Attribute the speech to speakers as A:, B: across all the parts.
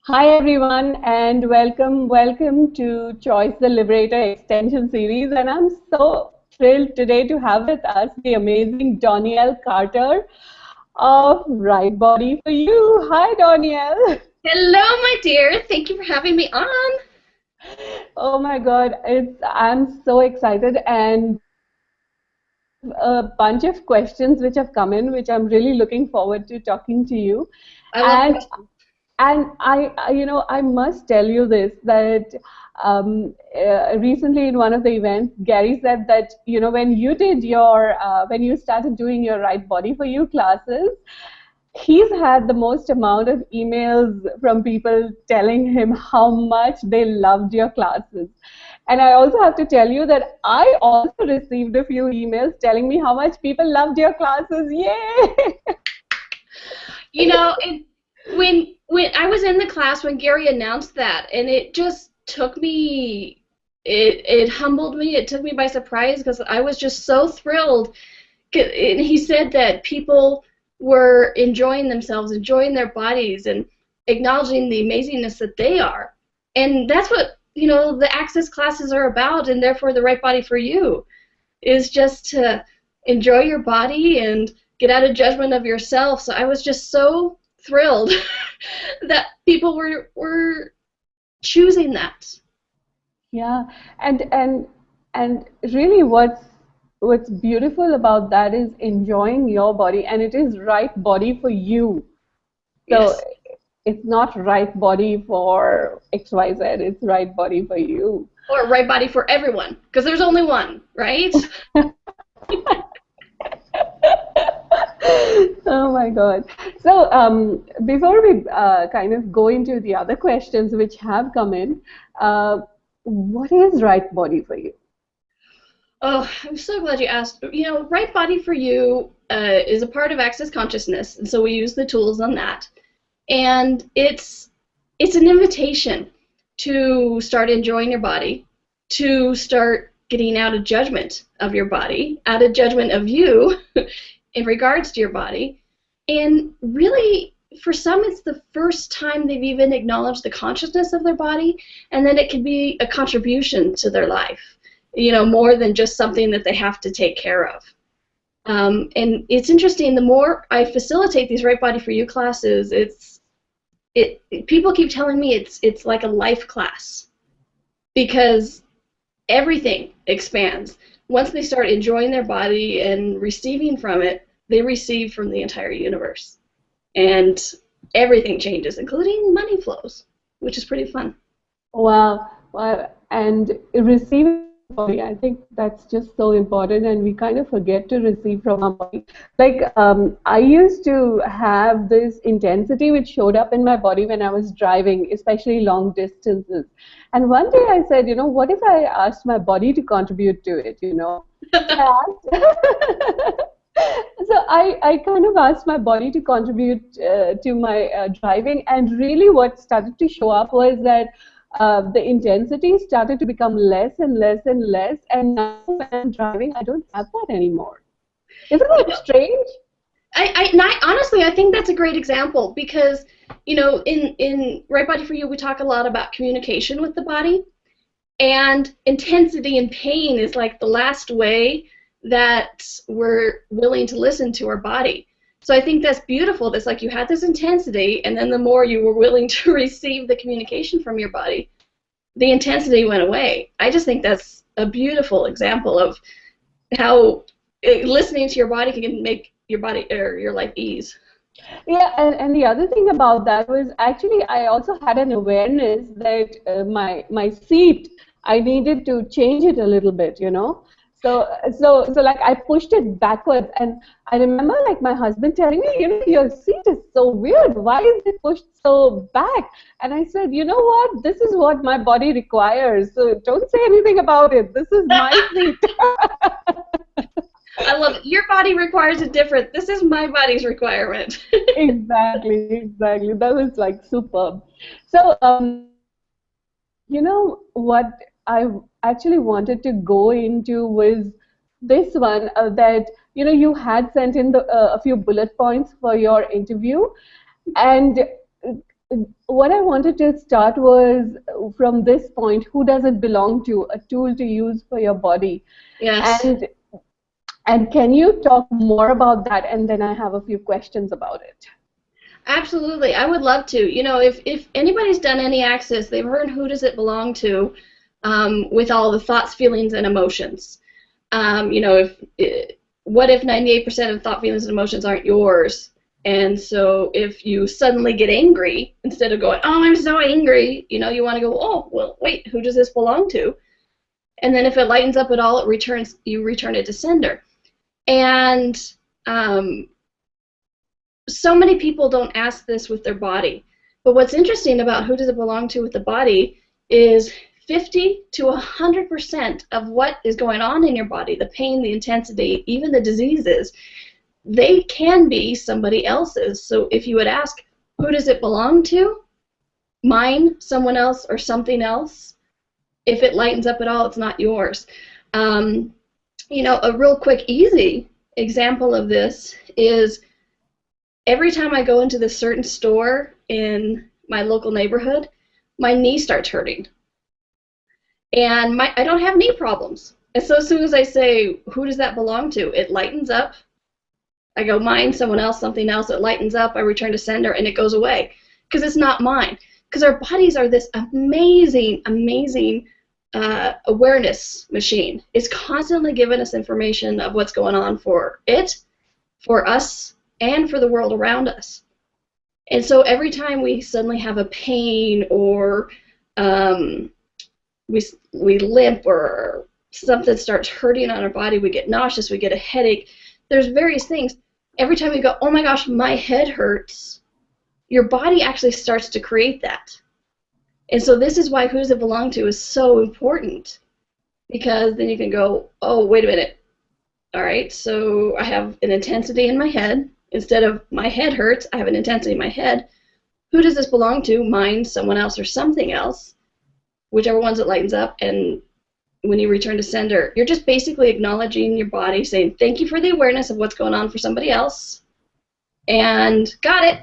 A: Hi everyone and welcome to Choice the Liberator Extension Series, and I'm so thrilled today to have with us the amazing Donnielle Carter of Right Body for You. Hi Donnielle.
B: Hello, my dear. Thank you for having me on.
A: Oh my God, I'm so excited, and a bunch of questions which have come in which I'm really looking forward to talking to you.
B: I love
A: And
B: questions.
A: I must tell you this that recently in one of the events, Gary said that when you started doing your Right Body for You classes, he's had the most amount of emails from people telling him how much they loved your classes. And I also have to tell you that I also received a few emails telling me how much people loved your classes. Yay!
B: You know, it, when I was in the class when Gary announced that, and it just took me, it humbled me. It took me by surprise because I was just so thrilled. And he said that people were enjoying themselves, enjoying their bodies, and acknowledging the amazingness that they are. And that's what, the Access classes are about, and therefore the right body for you is just to enjoy your body and get out of judgment of yourself. So I was just so thrilled that people were choosing that.
A: Yeah, and really what's beautiful about that is enjoying your body, and it is right body for you. So
B: Yes.
A: it's not right body for XYZ, it's right body for you.
B: Or right body for everyone, because there's only one, right?
A: Oh my God. So before we kind of go into the other questions which have come in, what is right body for you?
B: Oh, I'm so glad you asked. Right body for you is a part of Access Consciousness, and so we use the tools on that. And it's an invitation to start enjoying your body, to start getting out of judgment of your body, out of judgment of you in regards to your body. And really, for some, it's the first time they've even acknowledged the consciousness of their body, and then it can be a contribution to their life, more than just something that they have to take care of. And it's interesting, the more I facilitate these Right Body for You classes, people keep telling me it's like a life class because everything expands. Once they start enjoying their body and receiving from it, they receive from the entire universe. And everything changes, including money flows, which is pretty fun.
A: Well, and receiving body, I think that's just so important, and we kind of forget to receive from our body. Like, I used to have this intensity which showed up in my body when I was driving, especially long distances. And one day I said, what if I asked my body to contribute to it? So I kind of asked my body to contribute to my driving, and really what started to show up was that the intensity started to become less and less and less, and now when I'm driving, I don't have that anymore. Isn't
B: You
A: that
B: know,
A: strange?
B: honestly, I think that's a great example because, in Right Body for You, we talk a lot about communication with the body, and intensity and pain is like the last way that we're willing to listen to our body. So I think that's beautiful. That's like you had this intensity, and then the more you were willing to receive the communication from your body, the intensity went away. I just think that's a beautiful example of how listening to your body can make your body or your life ease.
A: Yeah, and the other thing about that was actually I also had an awareness that my seat, I needed to change it a little bit. So like I pushed it backwards, and I remember like my husband telling me, your seat is so weird. Why is it pushed so back? And I said, you know what? This is what my body requires. So don't say anything about it. This is my seat.
B: I love it. Your body requires it different. This is my body's requirement.
A: Exactly, exactly. That was like superb. So, what I actually wanted to go into was this one that you had sent in a few bullet points for your interview, and what I wanted to start was from this point, who does it belong to? A tool to use for your body.
B: Yes.
A: And can you talk more about that? And then I have a few questions about it.
B: Absolutely. I would love to. You know, if anybody's done any Access, they've heard who does it belong to, with all the thoughts, feelings, and emotions. You know, what if 98% of thought, feelings, and emotions aren't yours? And so if you suddenly get angry, instead of going, oh, I'm so angry, you know, you want to go, oh, well, wait, who does this belong to? And then if it lightens up at all, you return it to sender. And so many people don't ask this with their body. But what's interesting about who does it belong to with the body is 50 to 100% of what is going on in your body, the pain, the intensity, even the diseases, they can be somebody else's. So if you would ask, who does it belong to? Mine, someone else, or something else? If it lightens up at all, it's not yours. You know, a real quick, easy example of this is every time I go into this certain store in my local neighborhood, my knee starts hurting. And I don't have knee problems. And so as soon as I say, who does that belong to? It lightens up. I go, mine, someone else, something else. It lightens up. I return to sender, and it goes away. Because it's not mine. Because our bodies are this amazing, amazing awareness machine. It's constantly giving us information of what's going on for it, for us, and for the world around us. And so every time we suddenly have a pain, or we limp, or something starts hurting on our body, we get nauseous, we get a headache, there's various things. Every time you go, oh my gosh, my head hurts, your body actually starts to create that. And so this is why who does it belong to is so important, because then you can go, oh, wait a minute. All right, so I have an intensity in my head. Instead of my head hurts, I have an intensity in my head. Who does this belong to? Mine, someone else, or something else, whichever ones it lightens up. And when you return to sender, you're just basically acknowledging your body, saying, thank you for the awareness of what's going on for somebody else. And got it.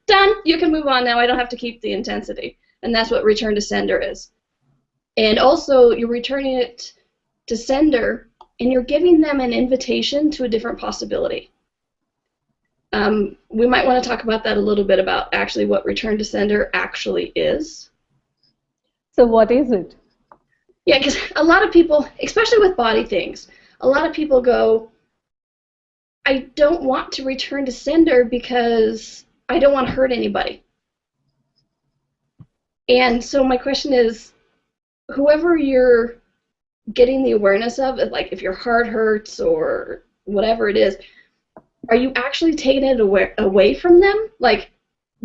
B: Done. You can move on now. I don't have to keep the intensity. And that's what return to sender is. And also, you're returning it to sender, and you're giving them an invitation to a different possibility. We might want to talk about that a little bit, about actually what return to sender actually is.
A: So what is it?
B: Yeah, because a lot of people, especially with body things, a lot of people go, I don't want to return to sender because I don't want to hurt anybody. And so my question is, whoever you're getting the awareness of, like if your heart hurts or whatever it is, are you actually taking it away from them? Like,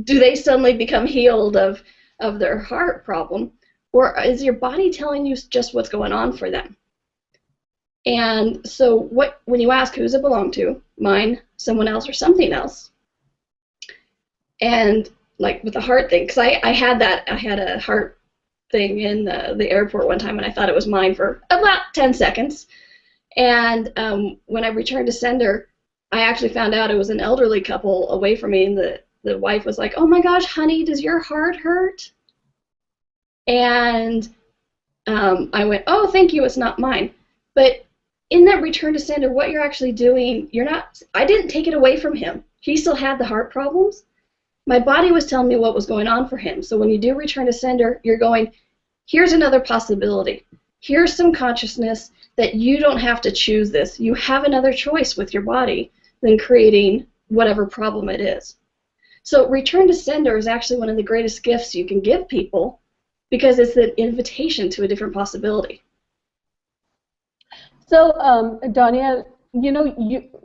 B: do they suddenly become healed of their heart problem? Or is your body telling you just what's going on for them? And so when you ask, who does it belong to? Mine, someone else, or something else? And like with the heart thing, because I had a heart thing in the airport one time, and I thought it was mine for about 10 seconds. And when I returned to sender, I actually found out it was an elderly couple away from me, and the wife was like, oh my gosh, honey, does your heart hurt? And I went, oh, thank you, it's not mine. But in that return to sender, what you're actually doing, I didn't take it away from him. He still had the heart problems. My body was telling me what was going on for him. So when you do return to sender, you're going, here's another possibility. Here's some consciousness that you don't have to choose this. You have another choice with your body than creating whatever problem it is. So return to sender is actually one of the greatest gifts you can give people, because it's an invitation to a different possibility.
A: So, Donnielle,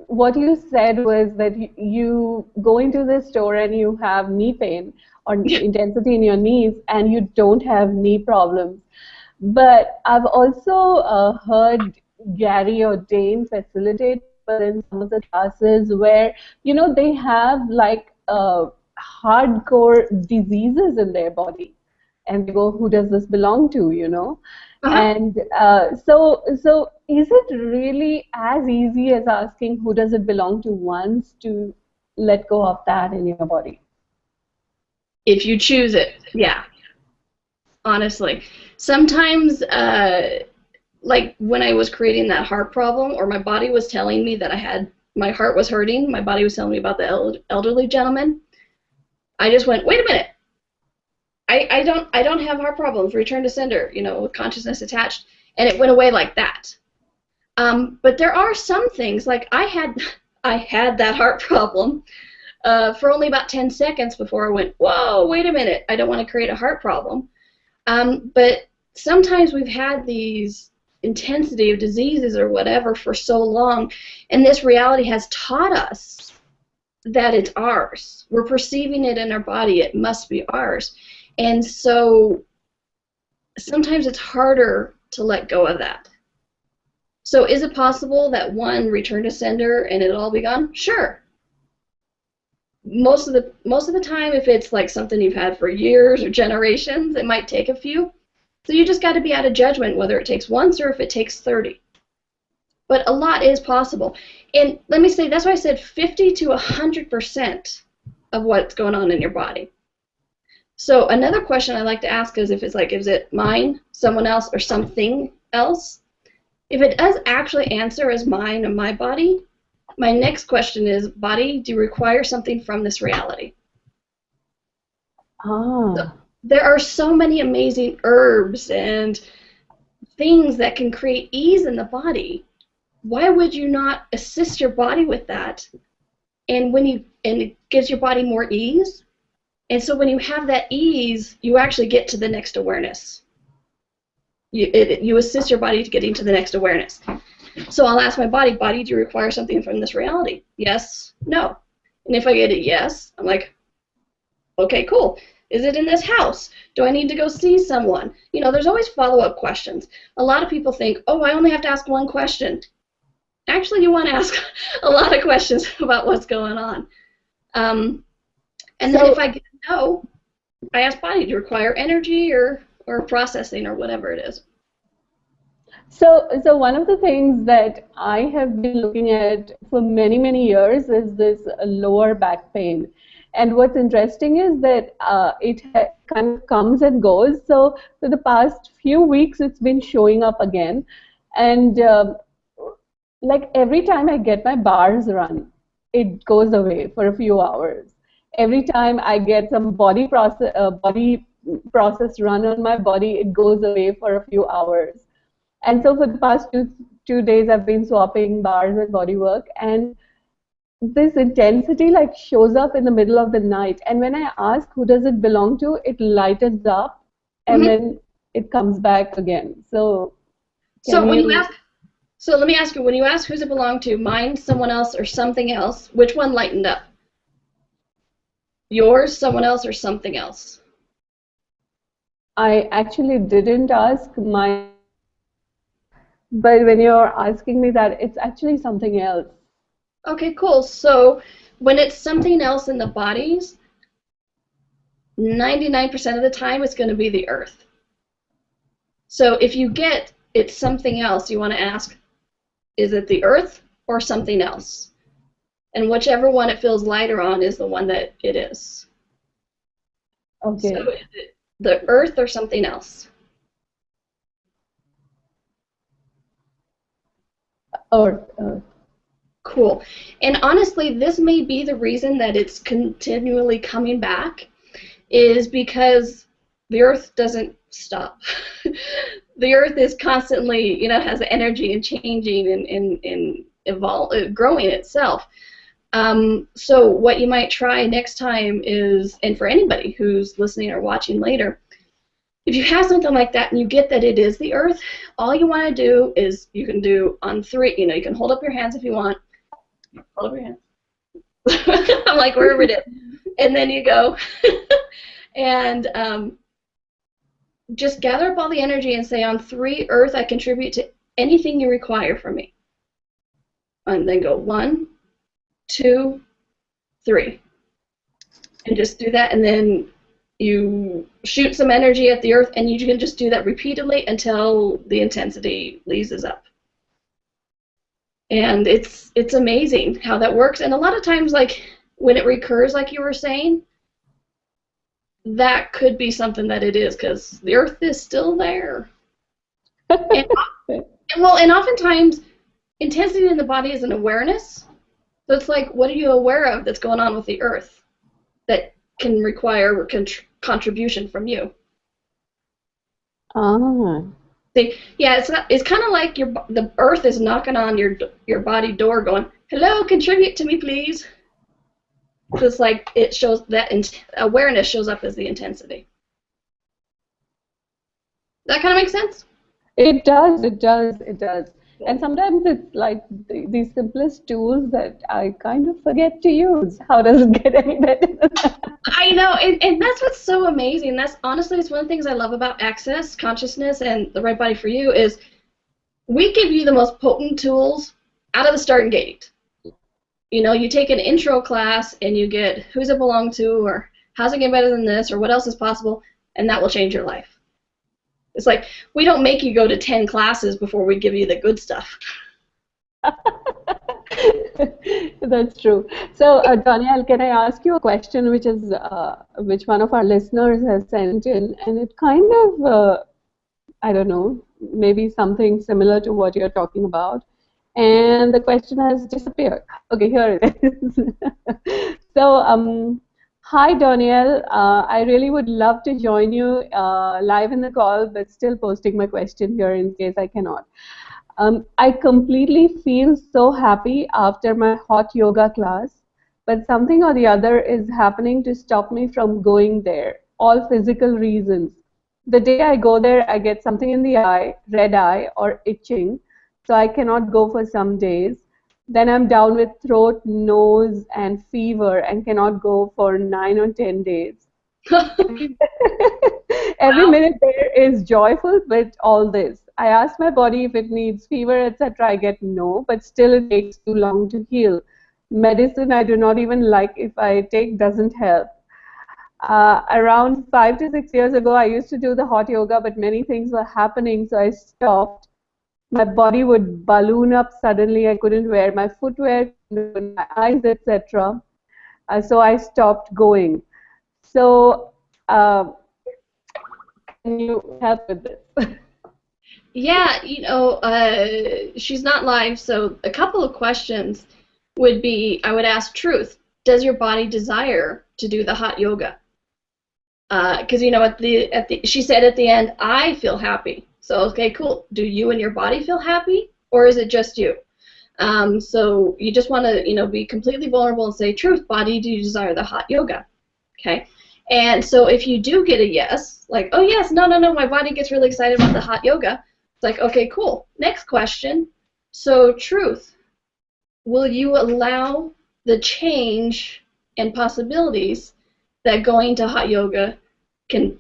A: what you said was that you go into the store and you have knee pain or intensity in your knees, and you don't have knee problems. But I've also heard Gary or Dane facilitate in some of the classes where, they have like hardcore diseases in their body. And they go, who does this belong to, And so is it really as easy as asking who does it belong to once to let go of that in your body?
B: If you choose it, yeah. Honestly, sometimes, like when I was creating that heart problem, or my body was telling me that my heart was hurting, my body was telling me about the elderly gentleman, I just went, wait a minute, I don't have heart problems, return to sender, with consciousness attached, and it went away like that. But there are some things, like I had that heart problem for only about 10 seconds before I went, whoa, wait a minute, I don't want to create a heart problem. But sometimes we've had these intensity of diseases or whatever for so long, and this reality has taught us that it's ours. We're perceiving it in our body. It must be ours. And so sometimes it's harder to let go of that. So is it possible that one return to sender and it'll all be gone? Sure. Most of the time, if it's like something you've had for years or generations, it might take a few. So you just got to be out of judgment whether it takes once or if it takes 30. But a lot is possible. And let me say, that's why I said 50 to 100% of what's going on in your body. So another question I like to ask is if it's like, is it mine, someone else, or something else? If it does actually answer as mine or my body, my next question is, body, do you require something from this reality? So there are so many amazing herbs and things that can create ease in the body. Why would you not assist your body with that? And it gives your body more ease. And so when you have that ease, you actually get to the next awareness. You assist your body to getting to the next awareness. So I'll ask my body, do you require something from this reality? Yes, no. And if I get a yes, I'm like, okay, cool. Is it in this house? Do I need to go see someone? There's always follow-up questions. A lot of people think, oh, I only have to ask one question. Actually, you want to ask a lot of questions about what's going on. And then if I get a no, I ask body, do you require energy or processing or whatever it is?
A: So one of the things that I have been looking at for many, many years is this lower back pain. And what's interesting is that it kind of comes and goes. So for the past few weeks, it's been showing up again. And like every time I get my bars run, it goes away for a few hours. Every time I get some body process run on my body, it goes away for a few hours. And so for the past two days, I've been swapping bars and body work, and this intensity like shows up in the middle of the night. And when I ask who does it belong to, it lightens up, and then it comes back again. So
B: let me ask you, when you ask who's it belong to, mine, someone else, or something else, which one lightened up? Yours, someone else, or something else?
A: I actually didn't ask mine. But when you're asking me that, it's actually something else.
B: Okay, cool. So when it's something else in the bodies, 99% of the time it's going to be the earth. So if you get it's something else, you want to ask, is it the earth or something else? And whichever one it feels lighter on is the one that it is.
A: Okay.
B: So is it the earth or something else?
A: Earth.
B: Cool. And honestly, this may be the reason that it's continually coming back, is because the earth doesn't stop. The earth is constantly, has energy and changing and growing itself. So what you might try next time is, and for anybody who's listening or watching later, if you have something like that and you get that it is the earth, all you want to do is you can do on 3, you can hold up your hands if you want. Hold up your hands. I'm like, wherever it is. And then you go and just gather up all the energy and say, on 3, earth, I contribute to anything you require from me. And then go 1, 2, 3. And just do that, and then you shoot some energy at the earth, and you can just do that repeatedly until the intensity eases up. And it's amazing how that works. And a lot of times, like when it recurs, like you were saying, that could be something that it is, because the Earth is still there. And, and oftentimes, intensity in the body is an awareness. So it's like, what are you aware of that's going on with the Earth that can require contribution from you?
A: Ah.
B: See, yeah, it's kind of like the Earth is knocking on your body door, going, "Hello, contribute to me, please." So it's like it shows that awareness shows up as the intensity. That kind of makes sense?
A: It does, it does, it does. And sometimes it's like these simplest tools that I kind of forget to use. How does it get any better than that?
B: I know, and that's what's so amazing. That's honestly, it's one of the things I love about Access Consciousness and the Right Body for You is we give you the most potent tools out of the starting gate. You know, you take an intro class and you get who's it belong to, or how's it get better than this, or what else is possible, and that will change your life. It's like, we don't make you go to 10 classes before we give you the good stuff.
A: That's true. So, Donnielle, can I ask you a question which one of our listeners has sent in, and it kind of, I don't know, maybe something similar to what you're talking about, and the question has disappeared. Okay, here it is. So, hi, Donnielle. I really would love to join you live in the call, but still posting my question here in case I cannot. I completely feel so happy after my hot yoga class, but something or the other is happening to stop me from going there, all physical reasons. The day I go there, I get something in the eye, red eye, or itching, so I cannot go for some days. Then I'm down with throat, nose, and fever and cannot go for 9 or 10 days. Every
B: Wow.
A: minute there is joyful, but all this. I ask my body if it needs fever, etc. I get no, but still it takes too long to heal. Medicine I do not even like if I take doesn't help. Around 5 to 6 years ago, I used to do the hot yoga, but many things were happening, so I stopped. My body would balloon up suddenly. I couldn't wear my footwear, my eyes, etc. So I stopped going. So, can you help with this?
B: Yeah, she's not live, so a couple of questions would be, I would ask Truth, does your body desire to do the hot yoga? Because she said at the end, I feel happy. So okay, cool. Do you and your body feel happy, or is it just you? So you just want to be completely vulnerable and say, Truth, body, do you desire the hot yoga? Okay. And so if you do get a yes, like, oh yes, no, my body gets really excited about the hot yoga. It's like, okay, cool. Next question. So Truth, will you allow the change and possibilities that going to hot yoga can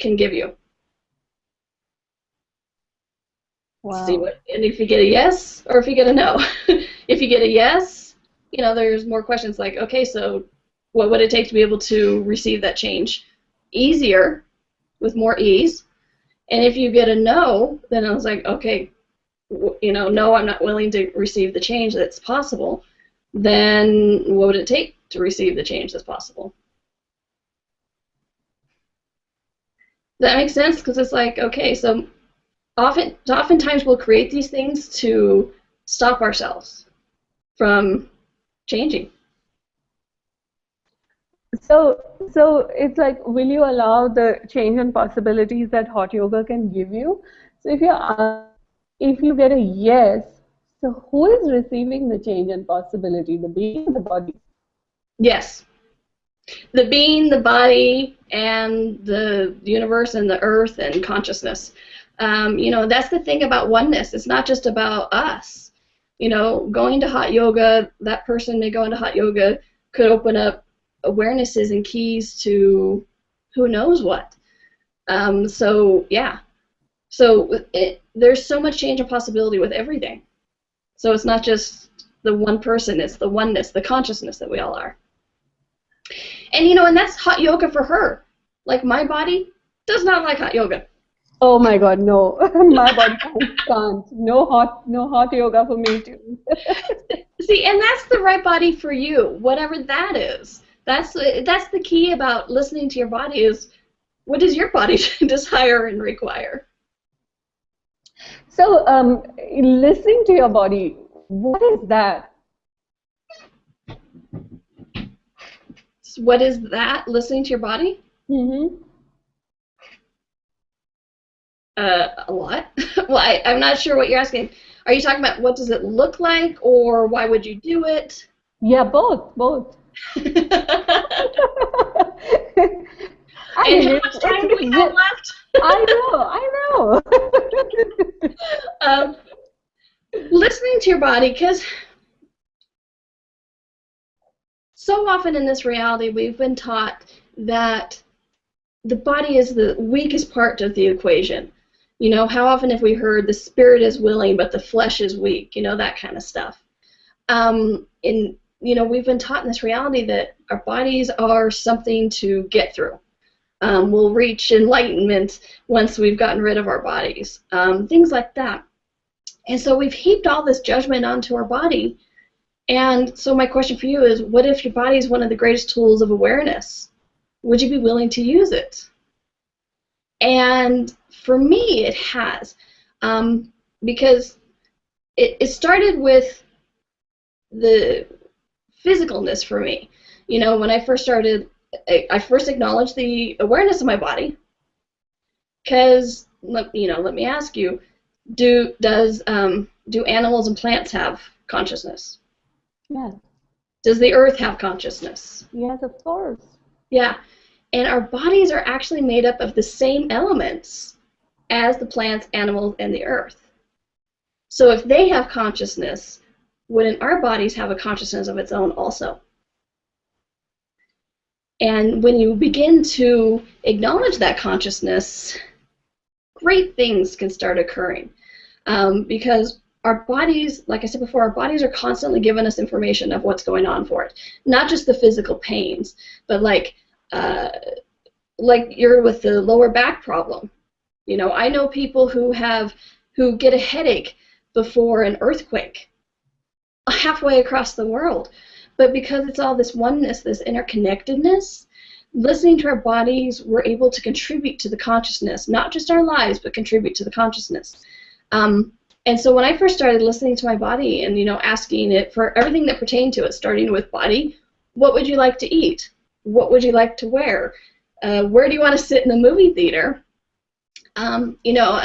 B: give you?
A: Wow.
B: See what, and if you get a yes or if you get a no. If you get a yes, there's more questions like, okay, so what would it take to be able to receive that change easier, with more ease? And if you get a no, then I was like, okay, no, I'm not willing to receive the change that's possible. Then what would it take to receive the change that's possible? That makes sense, because it's like, okay, so oftentimes we'll create these things to stop ourselves from changing.
A: So it's like, will you allow the change and possibilities that hot yoga can give you? So if you get a yes, so who is receiving the change and possibility, the being or the body?
B: Yes. The being, the body, and the universe and the earth and consciousness. That's the thing about oneness. It's not just about us. Going to hot yoga, that person may go into hot yoga, could open up awarenesses and keys to who knows what. So yeah. So there's so much change and possibility with everything. So it's not just the one person, it's the oneness, the consciousness that we all are. And and that's hot yoga for her. Like, my body does not like hot yoga.
A: Oh my God, no. My body can't. No hot yoga for me too.
B: See, and that's the right body for you, whatever that is. That's the key about listening to your body is, what does your body desire and require?
A: So, listening to your body, what is that?
B: What is that? Listening to your body?
A: Mm-hmm.
B: A lot. Well, I'm not sure what you're asking. Are you talking about what does it look like, or why would you do it?
A: Yeah, both, both.
B: And
A: I mean,
B: how much time do we have left?
A: I know.
B: um, Listening to your body, because so often in this reality we've been taught that the body is the weakest part of the equation. You know, how often have we heard the spirit is willing but the flesh is weak, you know, that kind of stuff. And, you know, we've been taught in this reality that our bodies are something to get through. We'll reach enlightenment once we've gotten rid of our bodies, things like that. And so we've heaped all this judgment onto our body. And so my question for you is, what if your body is one of the greatest tools of awareness? Would you be willing to use it? And for me, it has, because it started with the physicalness for me. You know, when I first started, I first acknowledged the awareness of my body, because, you know, let me ask you, do animals and plants have consciousness?
A: Yeah.
B: Does the earth have consciousness?
A: Yes, of course.
B: Yeah. And our bodies are actually made up of the same elements as the plants, animals, and the earth. So if they have consciousness, wouldn't our bodies have a consciousness of its own also? And when you begin to acknowledge that consciousness, great things can start occurring. Because our bodies, like I said before, our bodies are constantly giving us information of what's going on for it. Not just the physical pains, but like you're with the lower back problem. You know, I know people who get a headache before an earthquake halfway across the world. But because it's all this oneness, this interconnectedness, listening to our bodies, we're able to contribute to the consciousness, not just our lives, but contribute to the consciousness. And so when I first started listening to my body and, you know, asking it for everything that pertained to it, starting with body, what would you like to eat? What would you like to wear? Where do you want to sit in the movie theater? You know,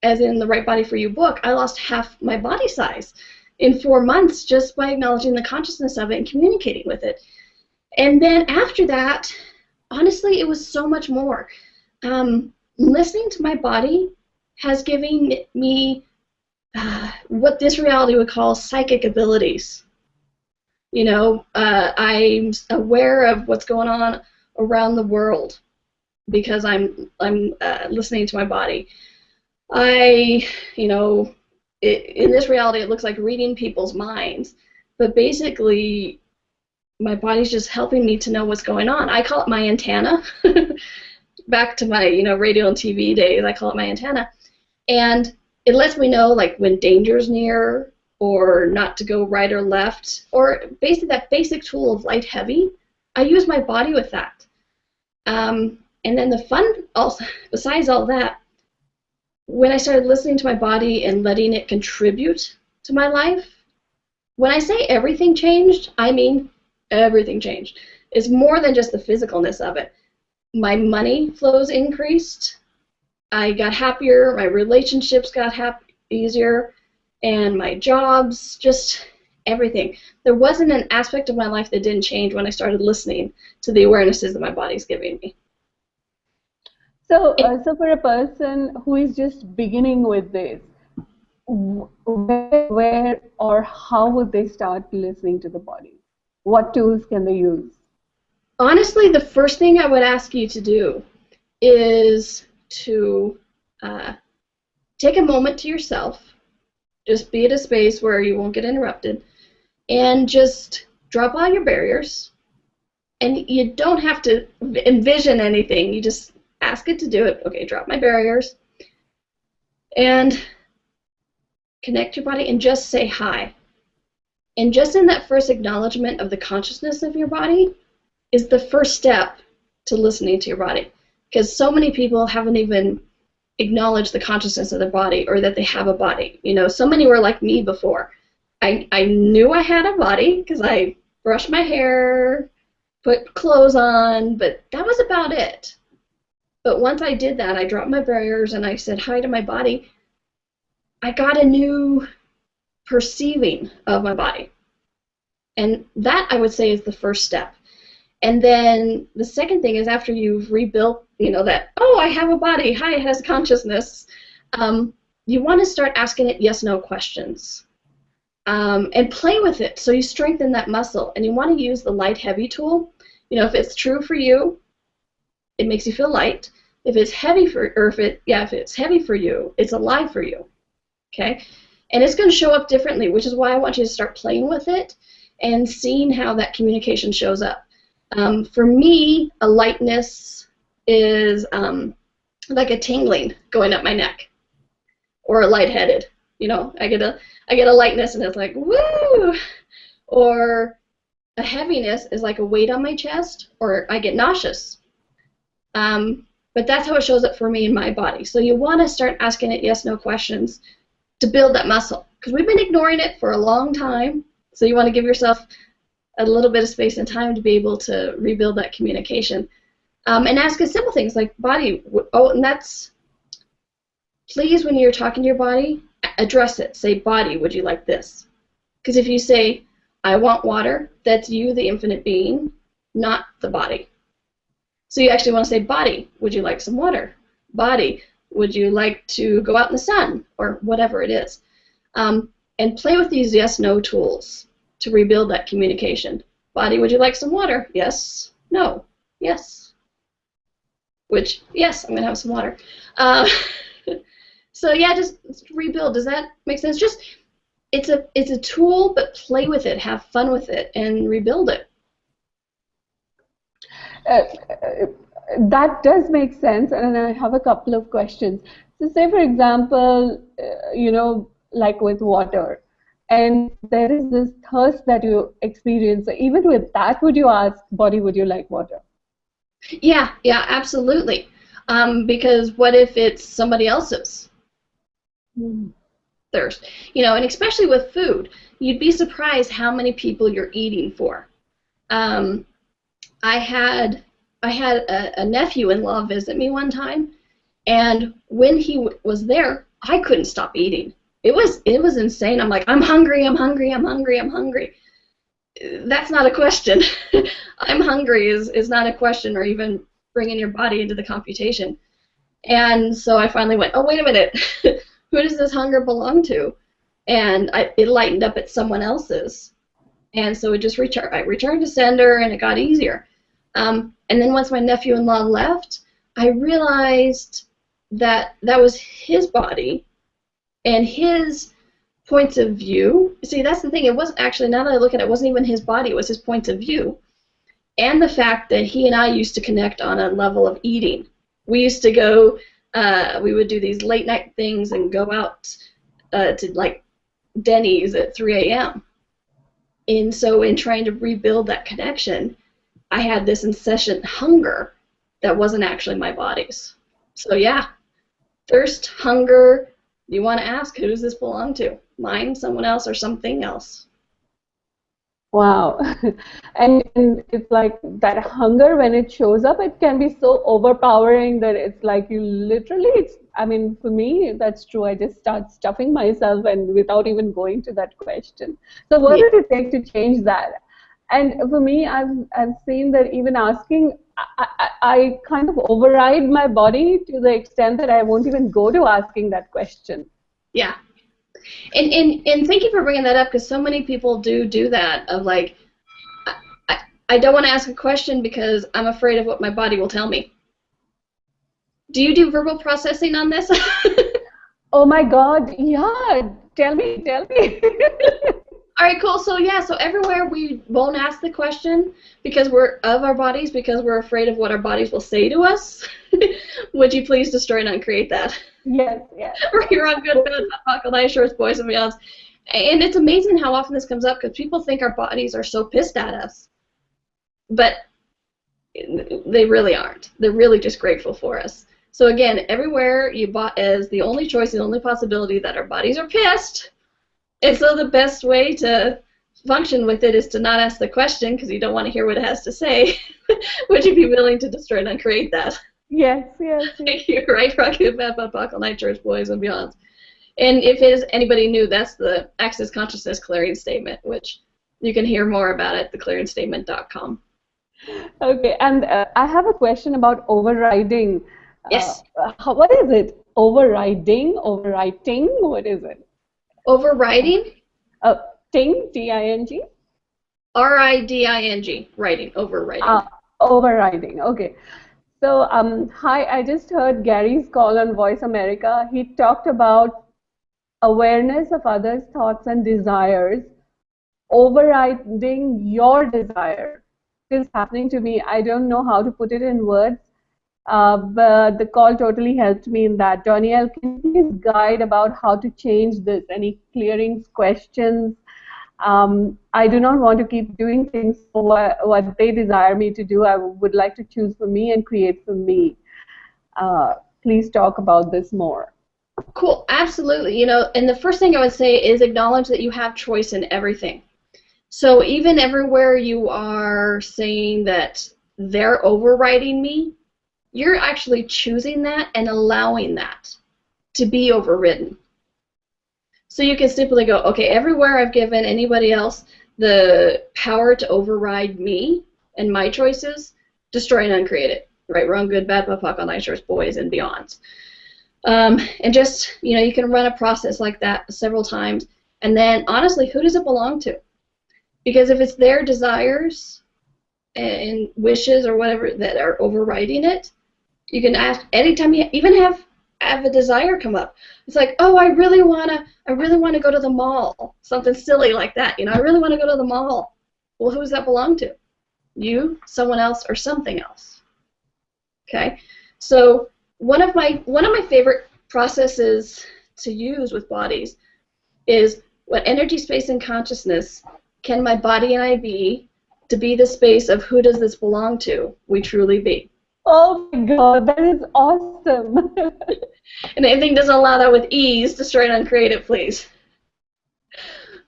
B: as in the Right Body for You book, I lost half my body size in 4 months just by acknowledging the consciousness of it and communicating with it. And then after that, honestly, it was so much more. Listening to my body has given me what this reality would call psychic abilities. You know, I'm aware of what's going on around the world because I'm listening to my body. You know, in this reality, it looks like reading people's minds, but basically, my body's just helping me to know what's going on. I call it my antenna. Back to my, you know, radio and TV days, I call it my antenna, and it lets me know like when danger's near, or not to go right or left, or basically that basic tool of light heavy. I use my body with that. And then the fun, also, besides all that, when I started listening to my body and letting it contribute to my life, when I say everything changed, I mean everything changed. It's more than just the physicalness of it. My money flows increased. I got happier. My relationships got easier. And my jobs, just everything. There wasn't an aspect of my life that didn't change when I started listening to the awarenesses that my body's giving me.
A: So, so for a person who is just beginning with this, where or how would they start listening to the body? What tools can they use?
B: Honestly, the first thing I would ask you to do is to take a moment to yourself. Just be at a space where you won't get interrupted, and just drop all your barriers. And you don't have to envision anything. You just ask it to do it. Okay, drop my barriers. And connect your body and just say hi. And just in that first acknowledgement of the consciousness of your body, is the first step to listening to your body. Because so many people haven't even acknowledged the consciousness of their body or that they have a body. You know, so many were like me before. I knew I had a body because I brushed my hair, put clothes on, but that was about it. But once I did that, I dropped my barriers and I said hi to my body. I got a new perceiving of my body. And that, I would say, is the first step. And then the second thing is after you've rebuilt, you know, that, oh, I have a body, hi, it has consciousness, you want to start asking it yes-no questions. And play with it so you strengthen that muscle. And you want to use the light-heavy tool. You know, if it's true for you, it makes you feel light. If it's heavy if it's heavy for you, it's alive for you. Okay? And it's going to show up differently, which is why I want you to start playing with it and seeing how that communication shows up. For me, a lightness is like a tingling going up my neck, or a lightheaded. You know, I get a lightness and it's like woo, or a heaviness is like a weight on my chest, or I get nauseous. But that's how it shows up for me in my body. So you want to start asking it yes/no questions to build that muscle, because we've been ignoring it for a long time. So you want to give yourself a little bit of space and time to be able to rebuild that communication. And ask it simple things like body. Oh, and that's, please, when you're talking to your body, address it. Say, body, would you like this? Because if you say, I want water, that's you, the infinite being, not the body. So you actually want to say, body, would you like some water? Body, would you like to go out in the sun? Or whatever it is. And play with these yes-no tools to rebuild that communication. Body, would you like some water? Yes. No. Yes. Which, yes, I'm going to have some water. So yeah, just rebuild. Does that make sense? Just, it's a tool, but play with it, have fun with it, and rebuild it.
A: That does make sense, and I have a couple of questions. So say, for example, you know, like with water, and there is this thirst that you experience. So even with that, would you ask, body, would you like water?
B: Yeah, absolutely. Because what if it's somebody else's thirst? You know, and especially with food, you'd be surprised how many people you're eating for. I had a nephew-in-law visit me one time, and when he was there, I couldn't stop eating. It was insane. I'm like, I'm hungry, I'm hungry, I'm hungry, I'm hungry. That's not a question. I'm hungry is not a question, or even bringing your body into the computation. And so I finally went, oh, wait a minute. Who does this hunger belong to? And it lightened up at someone else's. And so it just I returned to sender, and it got easier. And then once my nephew-in-law left, I realized that that was his body and his points of view. See, that's the thing. It wasn't actually, now that I look at it, it wasn't even his body. It was his points of view. And the fact that he and I used to connect on a level of eating. We used to go, we would do these late night things and go out to like Denny's at 3 a.m. And so in trying to rebuild that connection, I had this incessant hunger that wasn't actually my body's. So yeah, thirst, hunger, you want to ask, who does this belong to? Mine, someone else, or something else?
A: Wow. And it's like that hunger, when it shows up, it can be so overpowering that it's like you literally, I mean, for me, that's true. I just start stuffing myself and without even going to that question. So what did it take to change that? And for me, I've seen that even asking, I kind of override my body to the extent that I won't even go to asking that question.
B: Yeah. And thank you for bringing that up, because so many people do that, of like, I don't want to ask a question because I'm afraid of what my body will tell me. Do you do verbal processing on this?
A: Oh my God, yeah, tell me.
B: All right, cool. So yeah, so everywhere we won't ask the question because we're of our bodies, because we're afraid of what our bodies will say to us. Would you please destroy and uncreate that?
A: Yes.
B: Or you're on good, bad, buckle, I sure, boys and beyonds. And it's amazing how often this comes up, because people think our bodies are so pissed at us. But They really aren't. They're really just grateful for us. So again, everywhere you bought as the only choice, the only possibility that our bodies are pissed. And so the best way to function with it is to not ask the question because you don't want to hear what it has to say. Would you be willing to destroy and uncreate that?
A: Yes, yes, yes.
B: You're right, Rocket, Bad Bad Buckle, Night Church, Boys and Beyonds. And if it is anybody new, that's the Access Consciousness Clearing Statement, which you can hear more about at theclearingstatement.com.
A: Okay, and I have a question about overriding.
B: Yes.
A: What is it? Overriding? Overwriting? What is it?
B: Overriding?
A: Ting, T-I-N-G?
B: R-I-D-I-N-G, writing, overriding.
A: Overriding, okay. So, hi, I just heard Gary's call on Voice America. He talked about awareness of others' thoughts and desires, overriding your desire. It is happening to me. I don't know how to put it in words, but the call totally helped me in that. Donnielle, can you please guide about how to change this? Any clearings, questions? I do not want to keep doing things for what they desire me to do. I would like to choose for me and create for me. Please talk about this more.
B: Cool, absolutely. You know, and the first thing I would say is acknowledge that you have choice in everything. So even everywhere you are saying that they're overriding me, you're actually choosing that and allowing that to be overridden. So you can simply go, okay, everywhere I've given anybody else the power to override me and my choices, destroy and uncreate it. Right, wrong, good, bad, POC, all night, boys, and beyonds. And just, you know, you can run a process like that several times. And then, honestly, who does it belong to? Because if it's their desires and wishes or whatever that are overriding it, you can ask anytime you even have a desire come up. It's like, oh, I really wanna go to the mall. Something silly like that. You know, I really want to go to the mall. Well, who does that belong to? You, someone else, or something else. Okay. So one of my favorite processes to use with bodies is what energy, space, and consciousness can my body and I be to be the space of who does this belong to? We truly be.
A: Oh my God, that is awesome.
B: And anything doesn't allow that with ease, destroy and uncreate it, please.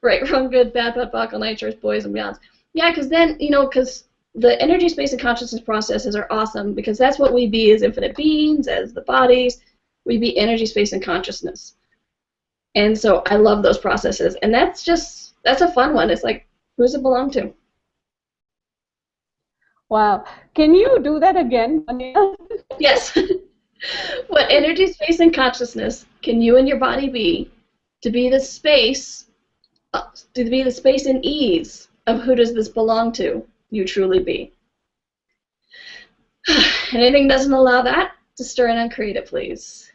B: Right, wrong, good, bad, buckle, night, church, boys, and beyonds. Yeah, because then, you know, because the energy, space, and consciousness processes are awesome because that's what we be as infinite beings, as the bodies. We be energy, space, and consciousness. And so I love those processes. And that's a fun one. It's like, who does it belong to?
A: Wow. Can you do that again?
B: Yes. What energy, space, and consciousness can you and your body be to be the space and ease of who does this belong to? You truly be. And anything doesn't allow that, destroy and uncreate it, please.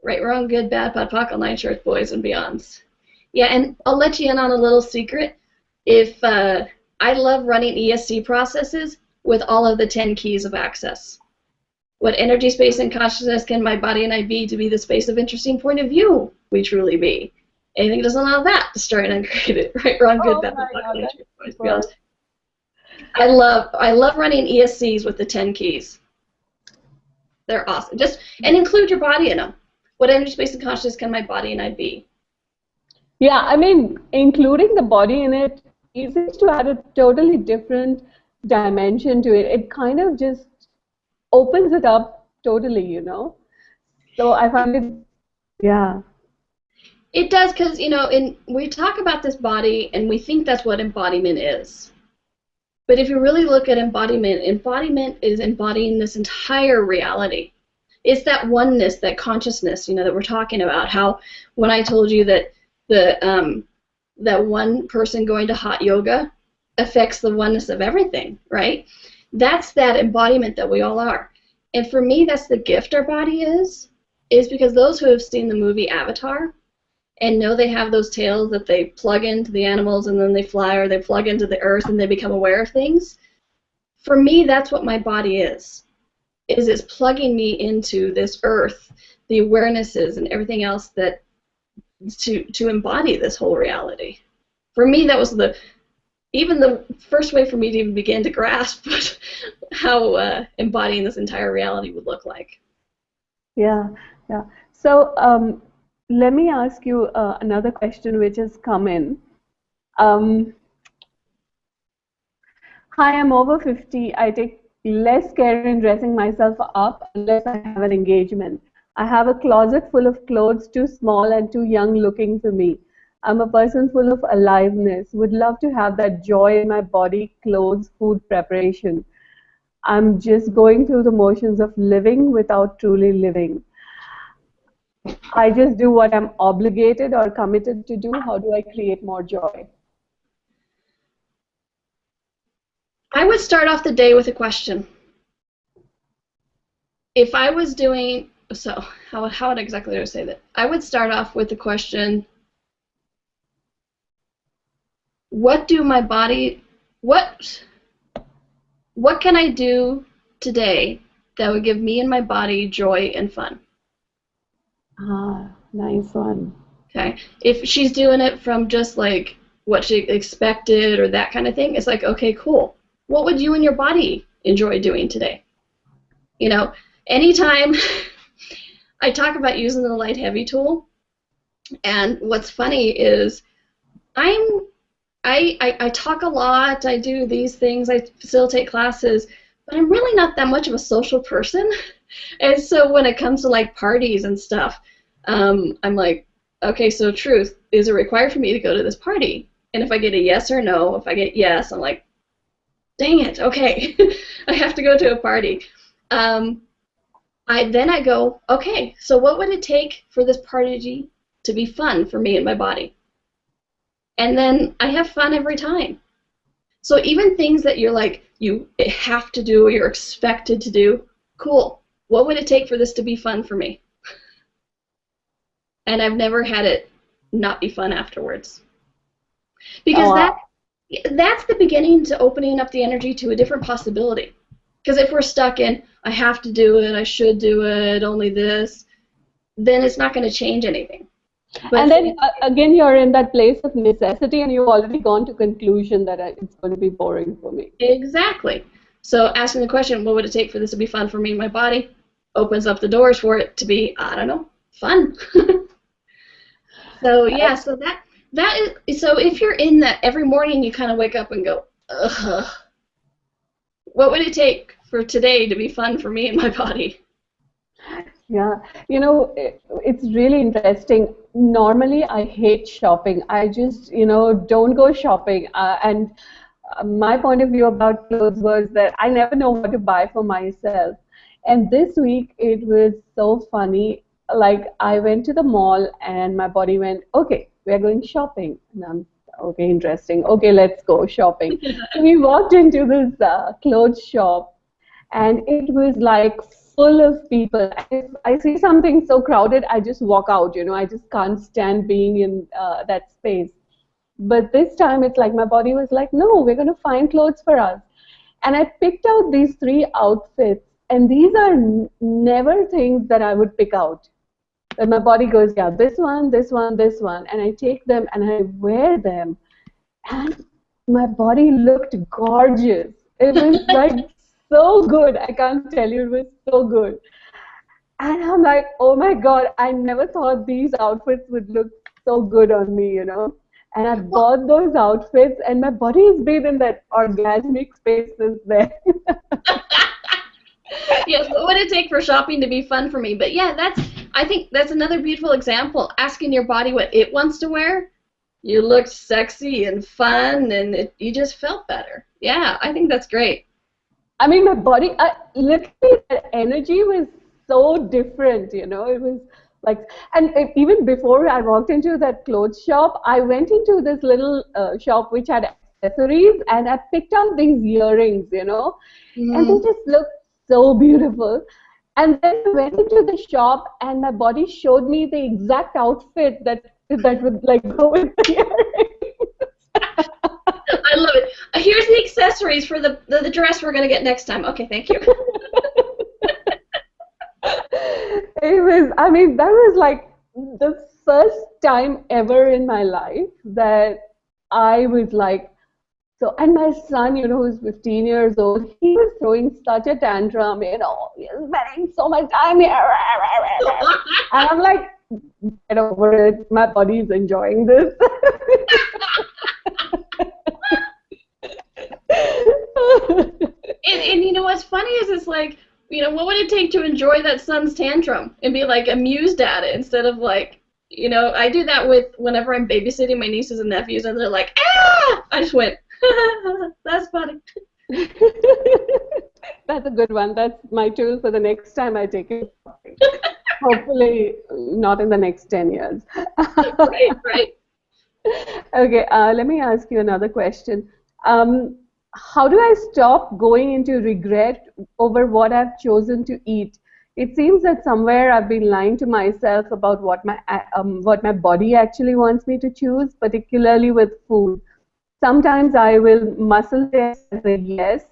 B: Right, wrong, good, bad, POC, all night, church, boys, and beyonds. Yeah, and I'll let you in on a little secret. If I love running ESC processes with all of the 10 keys of access. What energy, space, and consciousness can my body and I be to be the space of interesting point of view we truly be? Anything doesn't allow that, destroy and uncreate it. Right, wrong, good, bad, POC, all night, church, boys, beyonds. I love running ESCs with the 10 keys. They're awesome. And include your body in them. What energy, space, and consciousness can my body and I be?
A: Yeah, I mean, including the body in it seems to add a totally different dimension to it. It kind of just opens it up totally, you know. So I find it, yeah.
B: It does, because, you know, we talk about this body and we think that's what embodiment is. But if you really look at embodiment is embodying this entire reality. It's that oneness, that consciousness, you know, that we're talking about. How when I told you that that one person going to hot yoga affects the oneness of everything, right? That's that embodiment that we all are. And for me, that's the gift our body is because those who have seen the movie Avatar and know they have those tails that they plug into the animals and then they fly, or they plug into the earth and they become aware of things. For me, that's what my body is it's plugging me into this earth, the awarenesses and everything else that to embody this whole reality. For me, that was even the first way for me to even begin to grasp how embodying this entire reality would look like.
A: Yeah, yeah. So let me ask you another question which has come in. Um, Hi, I'm over 50. I take less care in dressing myself up unless I have an engagement. I have a closet full of clothes too small and too young looking for me. I'm a person full of aliveness. Would love to have that joy in my body, clothes, food preparation. I'm just going through the motions of living without truly living. I just do what I'm obligated or committed to do. How do I create more joy?
B: I would start off the day with a question. If I was doing, so how exactly do I say that? I would start off with the question, what do my body, what can I do today that would give me and my body joy and fun?
A: Ah, nice one.
B: Okay. If she's doing it from just like what she expected or that kind of thing, it's like, okay, cool. What would you and your body enjoy doing today? You know, anytime I talk about using the light heavy tool, and what's funny is I talk a lot, I do these things, I facilitate classes, but I'm really not that much of a social person. And so when it comes to like parties and stuff, I'm like, okay, so truth, is it required for me to go to this party? And if I get a yes or no, if I get yes, I'm like, dang it, okay, I have to go to a party. Then I go, okay, so what would it take for this party to be fun for me and my body? And then I have fun every time. So even things that you're like, you have to do or you're expected to do, cool. What would it take for this to be fun for me? And I've never had it not be fun afterwards. Because
A: Oh, wow.
B: that's the beginning to opening up the energy to a different possibility. Because if we're stuck in, I have to do it, I should do it, only this, then it's not going to change anything. But
A: And then again, you're in that place of necessity, and you've already gone to conclusion that it's going to be boring for me.
B: exactly. So asking the question, what would it take for this to be fun for me and my body, opens up the doors for it to be, I don't know, fun. So yeah, so that is, so if you're in that every morning you kind of wake up and go, ugh, what would it take for today to be fun for me and my body?
A: Yeah, it's really interesting. Normally, I hate shopping. I just, don't go shopping. And my point of view about clothes was that I never know what to buy for myself. And this week, it was so funny. Like, I went to the mall and my body went, okay, we're going shopping. And I'm, okay, interesting. Okay, let's go shopping. So we walked into this clothes shop, and it was like full of people. If I see something so crowded, I just walk out. I just can't stand being in that space. But this time, it's like my body was like, no, we're going to find clothes for us. And I picked out these three outfits, and these are never things that I would pick out. But my body goes, yeah, this one, this one, this one, and I take them and I wear them, and my body looked gorgeous. It was like so good. I can't tell you, it was so good. And I'm like, oh my God, I never thought these outfits would look so good on me. And I
B: Well,
A: bought those outfits, and my body has been in that orgasmic space since then.
B: yes, what would it take for shopping to be fun for me? But yeah, I think that's another beautiful example. Asking your body what it wants to wear, you looked sexy and fun, and you just felt better. Yeah, I think that's great.
A: I mean, my body, literally, that energy was so different. It was like, and even before I walked into that clothes shop, I went into this little shop which had accessories, and I picked out these earrings, and they
B: Mm.
A: just looked so beautiful. And then I went into the shop, and my body showed me the exact outfit that would like go with the earrings.
B: I love it. Here's the accessories for the dress we're going to get next time. Okay, thank you.
A: It was, I mean, that was like the first time ever in my life that I was like So, and my son, who's 15 years old, he was throwing such a tantrum, he's spending so much time here. And I'm like, get over it. My body is enjoying this.
B: And you know what's funny is it's like, what would it take to enjoy that son's tantrum and be like amused at it instead of like, I do that with whenever I'm babysitting my nieces and nephews and they're like, ah! I just went, that's funny.
A: That's a good one. That's my tool for the next time I take it. Hopefully not in the next 10 years.
B: Right.
A: Okay, let me ask you another question. How do I stop going into regret over what I've chosen to eat? It seems that somewhere I've been lying to myself about what my body actually wants me to choose, particularly with food. Sometimes I will muscle test as a yes,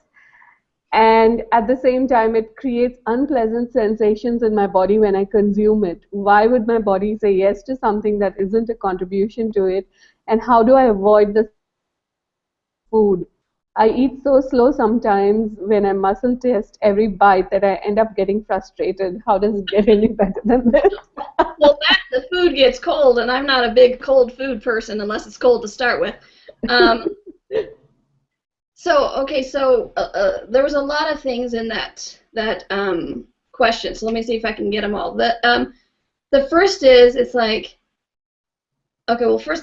A: and at the same time it creates unpleasant sensations in my body when I consume it. Why would my body say yes to something that isn't a contribution to it? And how do I avoid this food? I eat so slow sometimes when I muscle test every bite that I end up getting frustrated. How does it get any better than this?
B: Well, the food gets cold, and I'm not a big cold food person unless it's cold to start with. So there was a lot of things in that question. So let me see if I can get them all. The first is, it's like, okay, well, first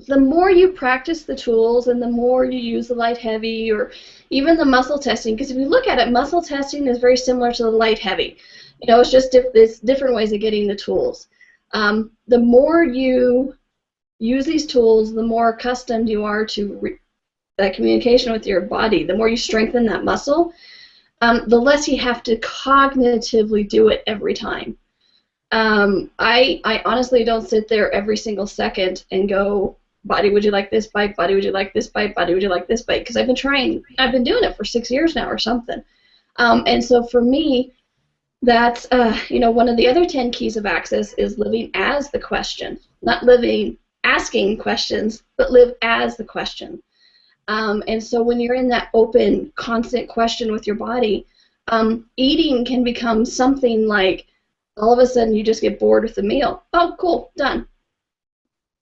B: the more you practice the tools and the more you use the light heavy or even the muscle testing, because if you look at it, muscle testing is very similar to the light heavy. It's just it's different ways of getting the tools. The more you use these tools, the more accustomed you are to that communication with your body. The more you strengthen that muscle, the less you have to cognitively do it every time. I honestly don't sit there every single second and go, body, would you like this bite? Body, would you like this bite? Body, would you like this bite? Because I've been doing it for 6 years now or something. And so for me, that's, one of the other 10 keys of access is living as the question. Not living asking questions, but live as the question. And so when you're in that open, constant question with your body, eating can become something like, all of a sudden you just get bored with the meal. Oh, cool, done.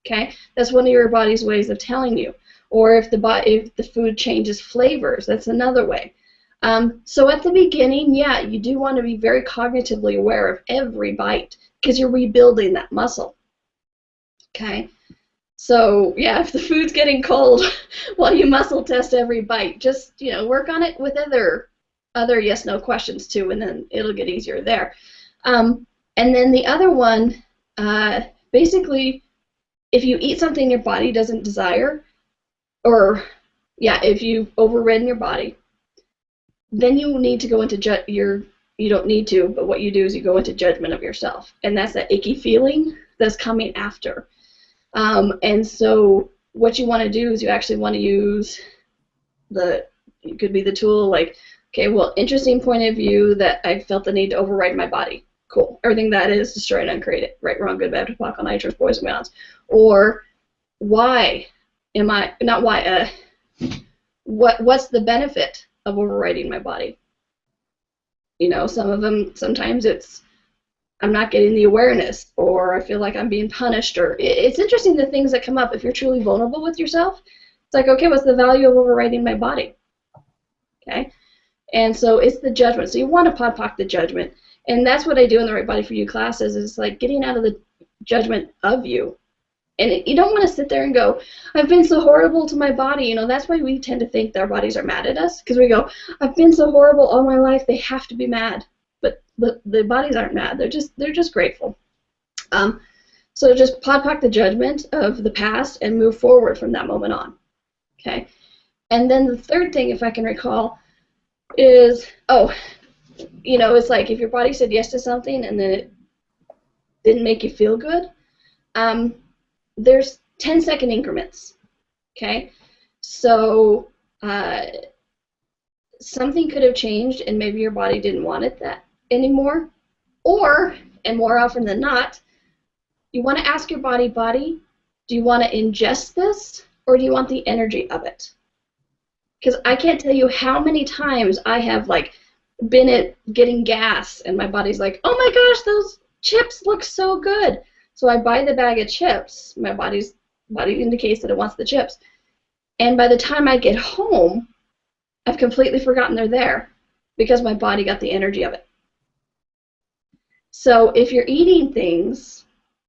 B: Okay, that's one of your body's ways of telling you. Or if the food changes flavors, that's another way. So at the beginning, yeah, you do want to be very cognitively aware of every bite because you're rebuilding that muscle. Okay, so yeah, if the food's getting cold while you muscle test every bite, just work on it with other yes/no questions too, and then it'll get easier there. And then the other one, basically, if you eat something your body doesn't desire, or if you've overridden your body, then you need to go into you don't need to, but what you do is you go into judgment of yourself, and that's that icky feeling that's coming after. And so what you want to do is you actually want to use it could be the tool like, okay, well, interesting point of view that I felt the need to override my body. Cool. Everything that is, destroy and uncreate it. Right, wrong, good, bad, all nitrous, boys and beyonds. Or why am I, not why, what's the benefit of overriding my body? Some of them, sometimes it's, I'm not getting the awareness, or I feel like I'm being punished, or it's interesting the things that come up if you're truly vulnerable with yourself. It's like, okay, what's the value of overriding my body? Okay? And so it's the judgment. So you want to podpoc the judgment. And that's what I do in the Right Body for You classes, is like getting out of the judgment of you. And you don't want to sit there and go, I've been so horrible to my body. That's why we tend to think that our bodies are mad at us, because we go, I've been so horrible all my life, they have to be mad. But the bodies aren't mad. They're just grateful. So just podpoc the judgment of the past and move forward from that moment on. Okay. And then the third thing, if I can recall, is it's like if your body said yes to something and then it didn't make you feel good. There's 10-second increments. Okay. So something could have changed and maybe your body didn't want it that anymore, or, and more often than not, you want to ask your body, Do you want to ingest this, or do you want the energy of it? Because I can't tell you how many times I have like been at getting gas, and my body's like, oh my gosh, those chips look so good. So I buy the bag of chips. My body indicates that it wants the chips. And by the time I get home, I've completely forgotten they're there because my body got the energy of it. So if you're eating things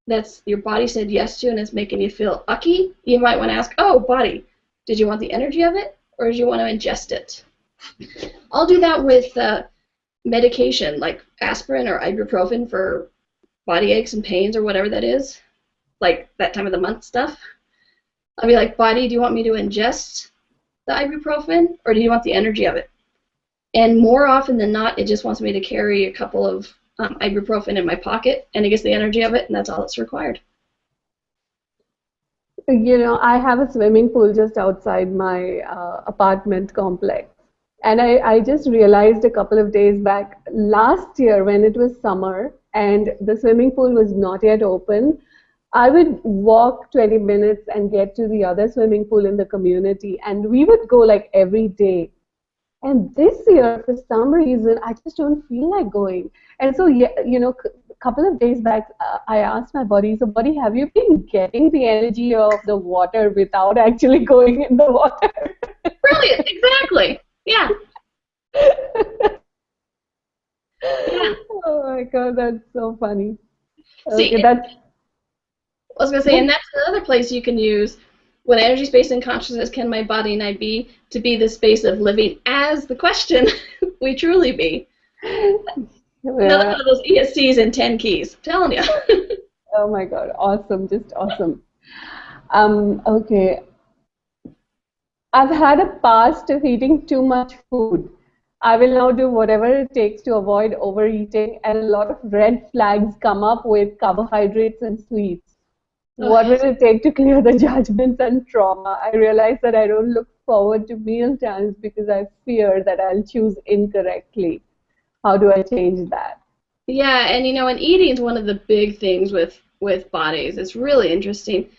B: that's your body said yes to and it's making you feel ucky, you might want to ask, oh, body, did you want the energy of it, or did you want to ingest it? I'll do that with medication like aspirin or ibuprofen for body aches and pains or whatever that is, like that time of the month stuff. I'll be like, body, do you want me to ingest the ibuprofen, or do you want the energy of it? And more often than not, it just wants me to carry a couple of ibuprofen in my pocket, and it gets the energy of it, and that's all that's required.
A: You know, I have a swimming pool just outside my apartment complex. And I just realized a couple of days back, last year when it was summer and the swimming pool was not yet open, I would walk 20 minutes and get to the other swimming pool in the community, and we would go like every day. And this year, for some reason, I just don't feel like going. And so, yeah, you know, a couple of days back, I asked my body, so body, have you been getting the energy of the water without actually going in the water?
B: Brilliant, exactly. Yeah. Yeah.
A: Oh my God, that's so funny.
B: See,
A: Okay, that's
B: I was going to say, and that's another place you can use what energy, space, and consciousness can my body and I be to be the space of living as the question we truly be. Another one of those ESCs and 10 keys. I'm telling you.
A: Oh my God, awesome, just awesome. Okay. I've had a past of eating too much food. I will now do whatever it takes to avoid overeating, and a lot of red flags come up with carbohydrates and sweets. What will it take to clear the judgments and trauma? I realize that I don't look forward to meal times because I fear that I'll choose incorrectly. How do I change that?
B: Yeah, and you know, and eating is one of the big things with bodies. It's really interesting.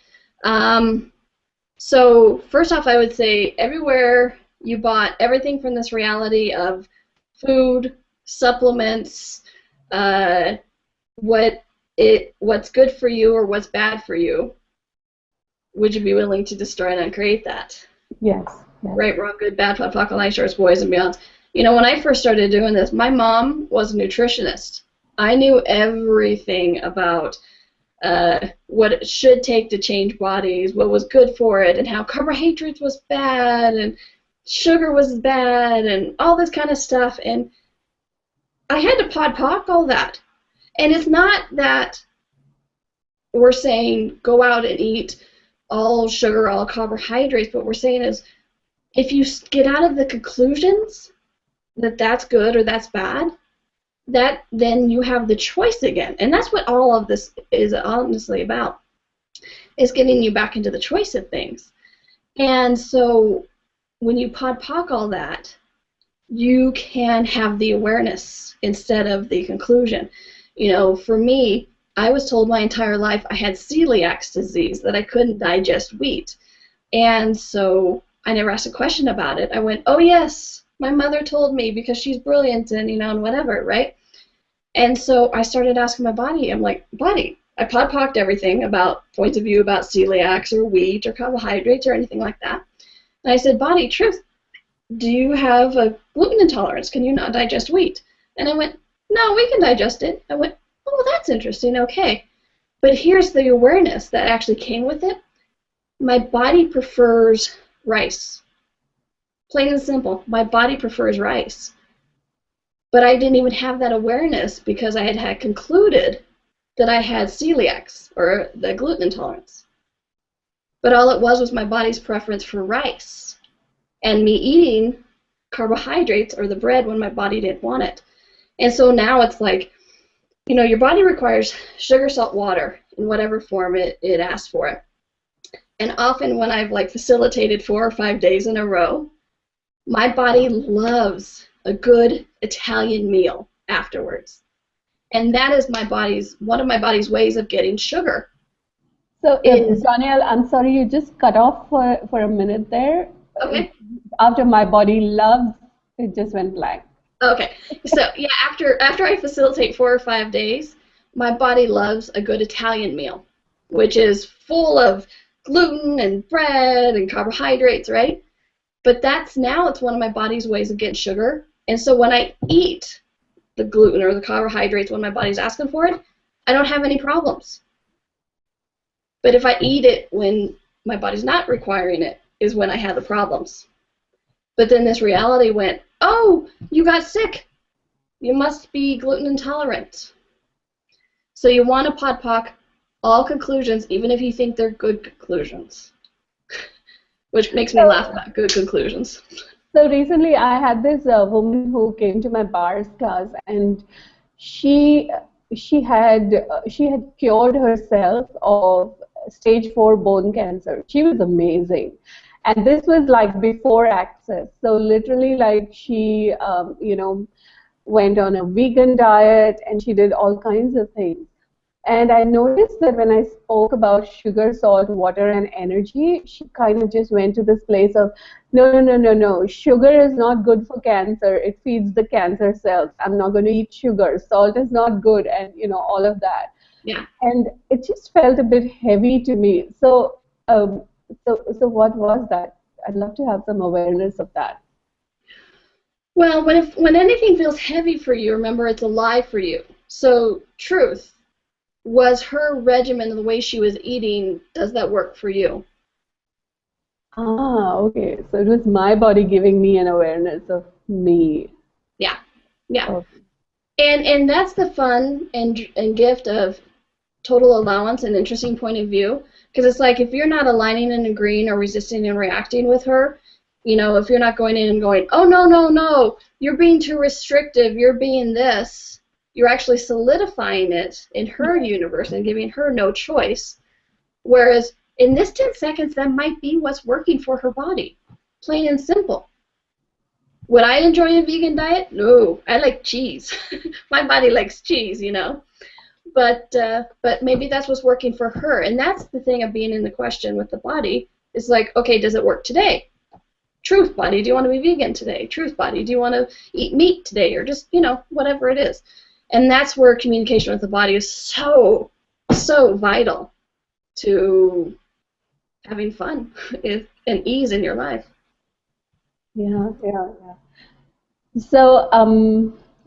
B: So first off, I would say everywhere you bought everything from this reality of food, supplements, what's good for you or what's bad for you, would you be willing to destroy and uncreate that?
A: Yes.
B: Right, wrong, good, bad, POD, POC, light shorts, boys and beyonds. You know, when I first started doing this, my mom was a nutritionist. I knew everything about what it should take to change bodies, what was good for it, and how carbohydrates was bad, and sugar was bad, and all this kind of stuff. And I had to POD, POC all that. And it's not that we're saying go out and eat all sugar, all carbohydrates. What we're saying is if you get out of the conclusions that that's good or that's bad, that then you have the choice again. And that's what all of this is honestly about, is getting you back into the choice of things. And so when you POD, POC all that, you can have the awareness instead of the conclusion. You know, for me, I was told my entire life I had celiac disease, that I couldn't digest wheat. And so I never asked a question about it. I went, oh yes, my mother told me because she's brilliant and, you know, and whatever, right? And so I started asking my body, I'm like, body, I POD, POC'd everything about points of view about celiacs or wheat or carbohydrates or anything like that. And I said, body, truth, do you have a gluten intolerance? Can you not digest wheat? And I went, no, we can digest it. I went, oh, that's interesting, okay. But here's the awareness that actually came with it. My body prefers rice. Plain and simple, my body prefers rice. But I didn't even have that awareness because I had concluded that I had celiacs or the gluten intolerance. But all it was my body's preference for rice and me eating carbohydrates or the bread when my body didn't want it. And so now it's like, you know, your body requires sugar, salt, water in whatever form it asks for it. And often when I've like facilitated 4 or 5 days in a row, my body loves a good Italian meal afterwards. And that is one of my body's ways of getting sugar.
A: So,
B: is
A: Donnielle, I'm sorry, you just cut off for a minute there.
B: okay.
A: After my body loves, it just went blank.
B: Okay. So yeah, after I facilitate 4 or 5 days, my body loves a good Italian meal, which is full of gluten and bread and carbohydrates, right? But it's one of my body's ways of getting sugar. And so when I eat the gluten or the carbohydrates when my body's asking for it, I don't have any problems. But if I eat it when my body's not requiring it, is when I have the problems. But then this reality went, oh, you got sick. You must be gluten intolerant. So you want to podpoc all conclusions, even if you think they're good conclusions, which makes me laugh about good conclusions.
A: So recently, I had this woman who came to my bars class, and she she had cured herself of stage 4 bone cancer. She was amazing, and this was like before access. So literally, like she, went on a vegan diet, and she did all kinds of things. And I noticed that when I spoke about sugar, salt, water, and energy, she kind of just went to this place of, no, no, no, no, no. Sugar is not good for cancer. It feeds the cancer cells. I'm not going to eat sugar. Salt is not good, and all of that.
B: Yeah.
A: And it just felt a bit heavy to me. So what was that? I'd love to have some awareness of that.
B: Well, when anything feels heavy for you, remember it's a lie for you. So truth. Was her regimen and the way she was eating, does that work for you?
A: Ah, okay. So it was my body giving me an awareness of me.
B: Yeah, yeah.
A: Okay.
B: And that's the fun and gift of total allowance and interesting point of view. Because it's like if you're not aligning and agreeing or resisting and reacting with her, if you're not going in and going, oh, no, no, no, you're being too restrictive, you're being this, you're actually solidifying it in her universe and giving her no choice. Whereas in this 10 seconds, that might be what's working for her body, plain and simple. Would I enjoy a vegan diet? No, I like cheese. My body likes cheese, But maybe that's what's working for her. And that's the thing of being in the question with the body. It's like, okay, does it work today? Truth body, do you want to be vegan today? Truth body, do you want to eat meat today? Or just, whatever it is. And that's where communication with the body is so, so vital to having fun and ease in your life.
A: Yeah, yeah, yeah. So,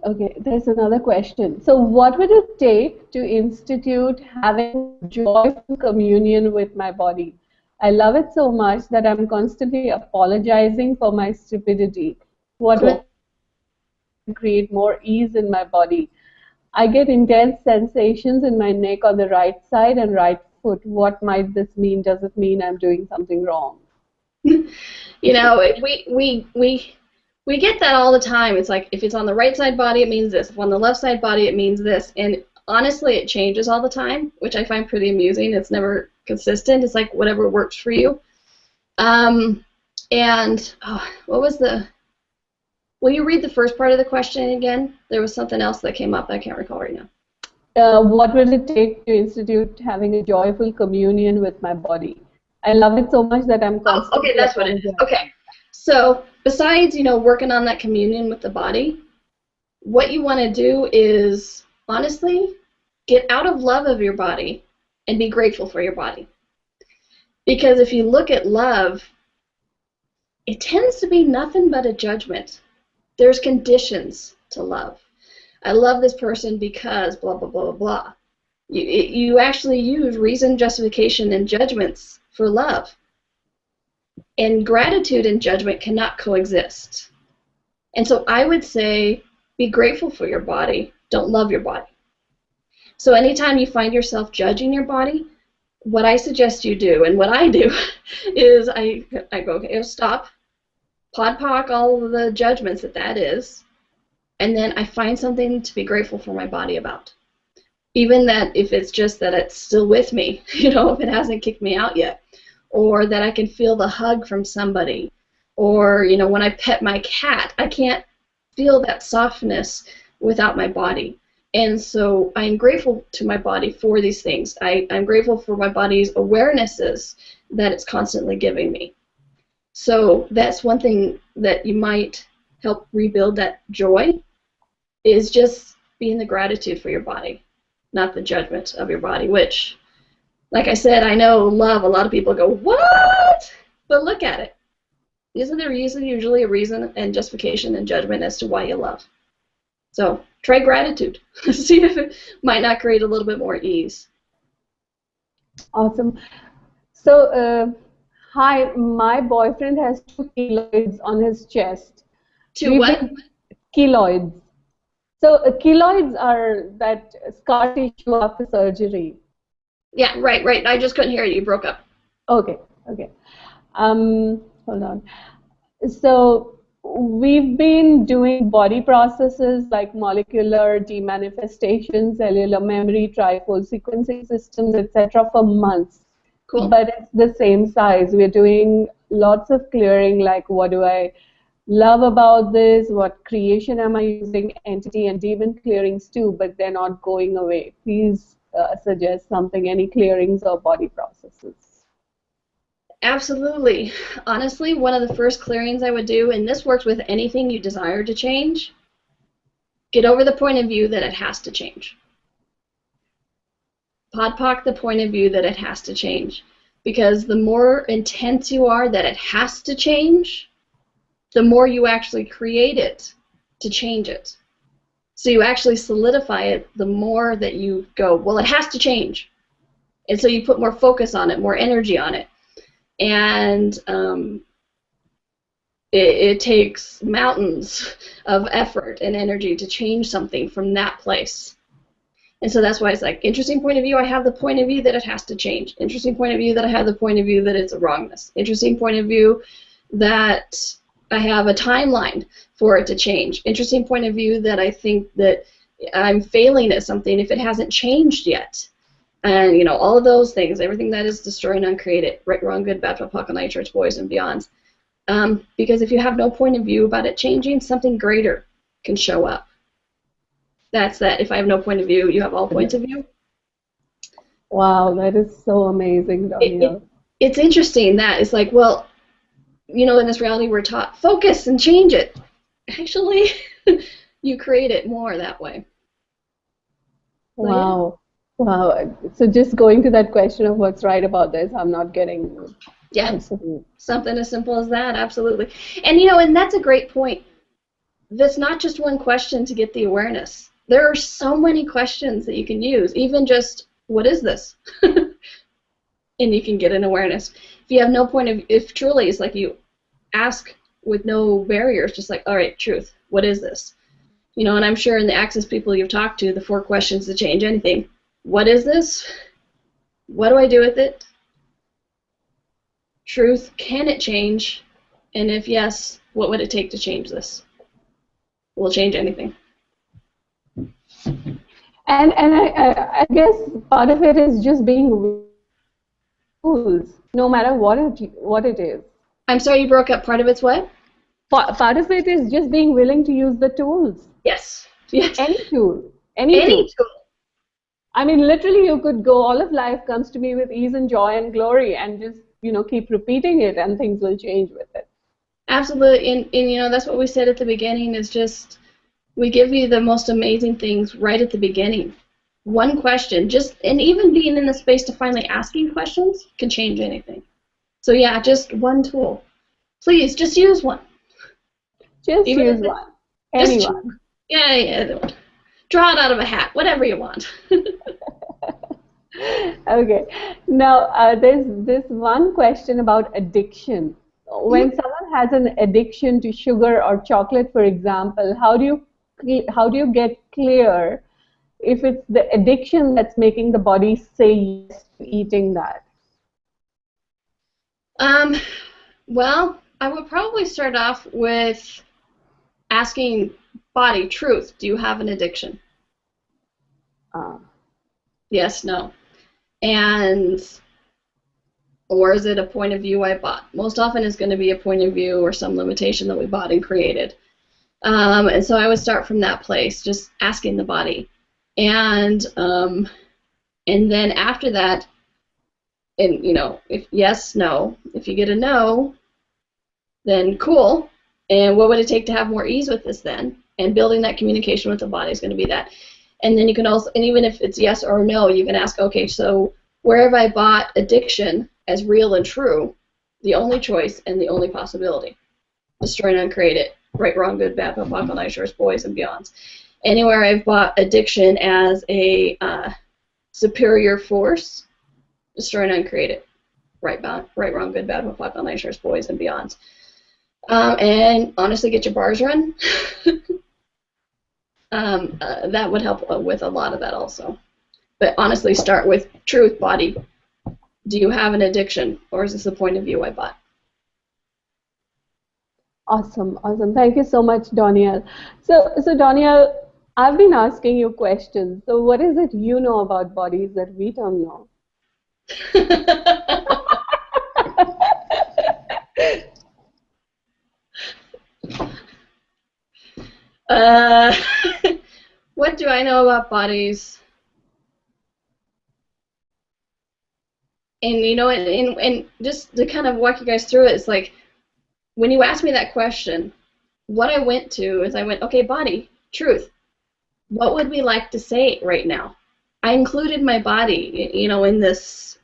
A: okay, there's another question. So, what would it take to institute having joyful communion with my body? I love it so much that I'm constantly apologizing for my stupidity. What would
B: Cool.
A: create more ease in my body? I get intense sensations in my neck on the right side and right foot. What might this mean? Does it mean I'm doing something wrong?
B: We get that all the time. It's like if it's on the right side body, it means this. If on the left side body, it means this. And honestly, it changes all the time, which I find pretty amusing. It's never consistent. It's like whatever works for you. What was the? Will you read the first part of the question again? There was something else that came up I can't recall right now.
A: What will it take to institute having a joyful communion with my body? I love it so much that I'm
B: Oh, okay,
A: constantly
B: that's what it is.
A: apologizing.
B: Okay. So besides, working on that communion with the body, what you want to do is, honestly, get out of love of your body and be grateful for your body. Because if you look at love, it tends to be nothing but a judgment. There's conditions to love. I love this person because blah, blah, blah, blah. You actually use reason, justification, and judgments for love. And gratitude and judgment cannot coexist. And so I would say be grateful for your body. Don't love your body. So anytime you find yourself judging your body, what I suggest you do, and what I do, is I go, okay, stop, podpoc all of the judgments that is, and then I find something to be grateful for my body about. Even that if it's just that it's still with me, if it hasn't kicked me out yet, or that I can feel the hug from somebody, or, when I pet my cat, I can't feel that softness without my body. And so I'm grateful to my body for these things. I'm grateful for my body's awarenesses that it's constantly giving me. So that's one thing that you might help rebuild that joy, is just being the gratitude for your body, not the judgment of your body, which, like I said, I know love, a lot of people go, what? But look at it. Isn't there usually a reason and justification and judgment as to why you love? So try gratitude. See if it might not create a little bit more ease.
A: Awesome. So, hi, my boyfriend has 2 keloids on his chest.
B: To what?
A: Keloids. So, keloids are that scar tissue after surgery.
B: Yeah, right. I just couldn't hear you. You broke up.
A: Okay. Hold on. So, we've been doing body processes like molecular demanifestation, cellular memory, trifold sequencing systems, etc. for months.
B: Cool.
A: But it's the same size. We're doing lots of clearing, like what do I love about this, what creation am I using, entity and demon clearings too, but they're not going away. Please suggest something, any clearings or body processes.
B: Absolutely. Honestly, one of the first clearings I would do, and this works with anything you desire to change, get over the point of view that it has to change. Podpoc the point of view that it has to change. Because the more intense you are that it has to change, the more you actually create it to change it. So you actually solidify it the more that you go, well, it has to change. And so you put more focus on it, more energy on it. And it takes mountains of effort and energy to change something from that place. And so that's why it's like, interesting point of view, I have the point of view that it has to change. Interesting point of view that I have the point of view that it's a wrongness. Interesting point of view that I have a timeline for it to change. Interesting point of view that I think that I'm failing at something if it hasn't changed yet. And, you know, all of those things, everything that is destroying, uncreated, right, wrong, good, bad, apocalypse, church, boys, and beyonds. Because if you have no point of view about it changing, something greater can show up. That's that. If I have no point of view, you have all points of view.
A: Wow, that is so amazing, Donnielle.
B: It's interesting that it's like, well, you know, in this reality we're taught, focus and change it. Actually, you create it more that way. So,
A: wow. Yeah. Wow. So just going to that question of what's right about this, I'm not getting...
B: Yeah, something as simple as that, absolutely. And, you know, and that's a great point. That's not just one question to get the awareness. There are so many questions that you can use, even just, what is this? And you can get an awareness. If you have no point of, if truly it's like you ask with no barriers, just like, all right, truth, what is this? You know, and I'm sure in the Access people you've talked to, the 4 questions to change anything. What is this? What do I do with it? Truth, can it change? And if yes, what would it take to change this? Will change anything.
A: And I guess part of it is just being tools, no matter what it is.
B: I'm sorry, you broke up. Part of it's what?
A: Part of it is just being willing to use the tools.
B: Yes.
A: Any tool.
B: Any tool.
A: I mean, literally, you could go, all of life comes to me with ease and joy and glory, and just, you know, keep repeating it, and things will change with it.
B: Absolutely. And you know, that's what we said at the beginning, is just, we give you the most amazing things right at the beginning. One question, and even being in the space to finally asking questions can change anything. So yeah, just one tool. Please, just use one.
A: Just use one. Anyone.
B: Yeah. Draw it out of a hat, whatever you want.
A: Okay. Now, there's this one question about addiction. When someone has an addiction to sugar or chocolate, for example, how do you get clear if it's the addiction that's making the body say yes to eating that?
B: Well, I would probably start off with asking body, truth, do you have an addiction? Yes, no. And, or is it a point of view I bought? Most often it's going to be a point of view or some limitation that we bought and created. And so I would start from that place, just asking the body. And then after that, and if yes, no. If you get a no, then cool. And what would it take to have more ease with this then? And building that communication with the body is going to be that. And then you can also, and even if it's yes or no, you can ask, okay, so where have I bought addiction as real and true? The only choice and the only possibility. Destroy and uncreate it. Right, wrong, good, bad, pop, nice, yours, boys, and beyonds. Anywhere I've bought addiction as a superior force, destroy and uncreate it. Right, wrong, good, bad, pop, nice, yours, boys, and beyonds. And honestly, get your bars run. That would help with a lot of that also. But honestly, start with truth, body. Do you have an addiction, or is this the point of view I bought?
A: Awesome, awesome. Thank you so much, Donnielle. So Donnielle, I've been asking you questions. So what is it you know about bodies that we don't know?
B: What do I know about bodies? And and just to kind of walk you guys through it, it's like when you asked me that question, what I went to is okay, body, truth. What would we like to say right now? I included my body, in this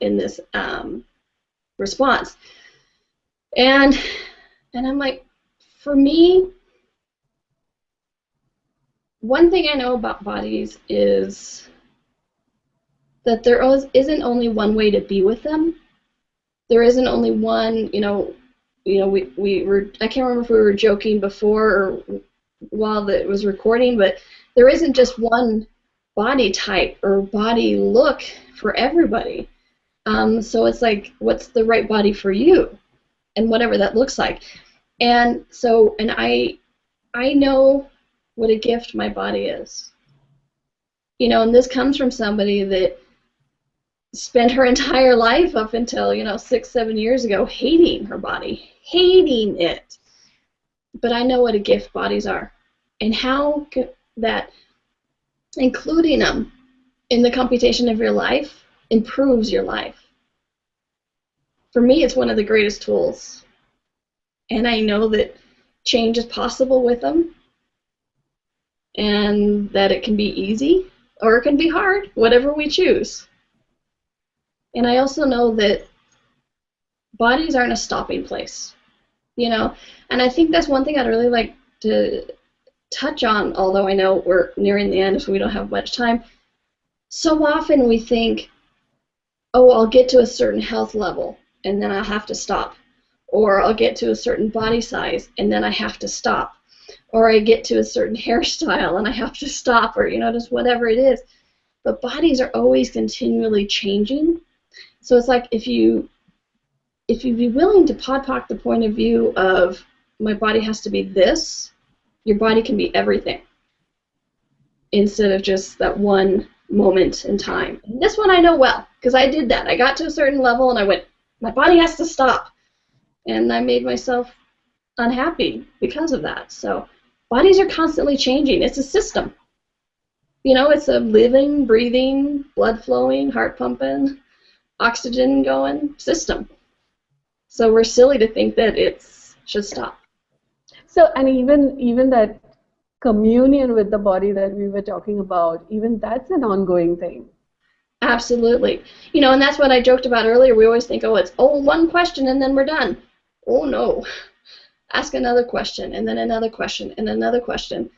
B: response, and I'm like, for me, one thing I know about bodies is that there isn't only one way to be with them. There isn't only one, we were, I can't remember if we were joking before or while it was recording, but there isn't just one body type or body look for everybody. So it's like, what's the right body for you? And whatever that looks like. And so, and I know what a gift my body is. And this comes from somebody that spent her entire life up until 6-7 years ago hating her body, hating it. But I know what a gift bodies are, and how that including them in the computation of your life improves your life. For me, it's one of the greatest tools, and I know that change is possible with them, and that it can be easy or it can be hard, whatever we choose. And I also know that bodies aren't a stopping place, and I think that's one thing I'd really like to touch on, although I know we're nearing the end, so we don't have much time. So often we think, oh, I'll get to a certain health level, and then I'll have to stop. Or I'll get to a certain body size, and then I have to stop. Or I get to a certain hairstyle, and I have to stop, or, just whatever it is. But bodies are always continually changing. So it's like if you'd be willing to podpoc the point of view of my body has to be this, your body can be everything instead of just that one moment in time. And this one I know well because I did that. I got to a certain level and I went, my body has to stop. And I made myself unhappy because of that. So bodies are constantly changing. It's a system. It's a living, breathing, blood flowing, heart pumping, oxygen going system. So we're silly to think that it should stop.
A: So, and even that communion with the body that we were talking about, even that's an ongoing thing.
B: Absolutely. And that's what I joked about earlier. We always think, it's one question and then we're done. Oh, no. Ask another question and then another question and another question.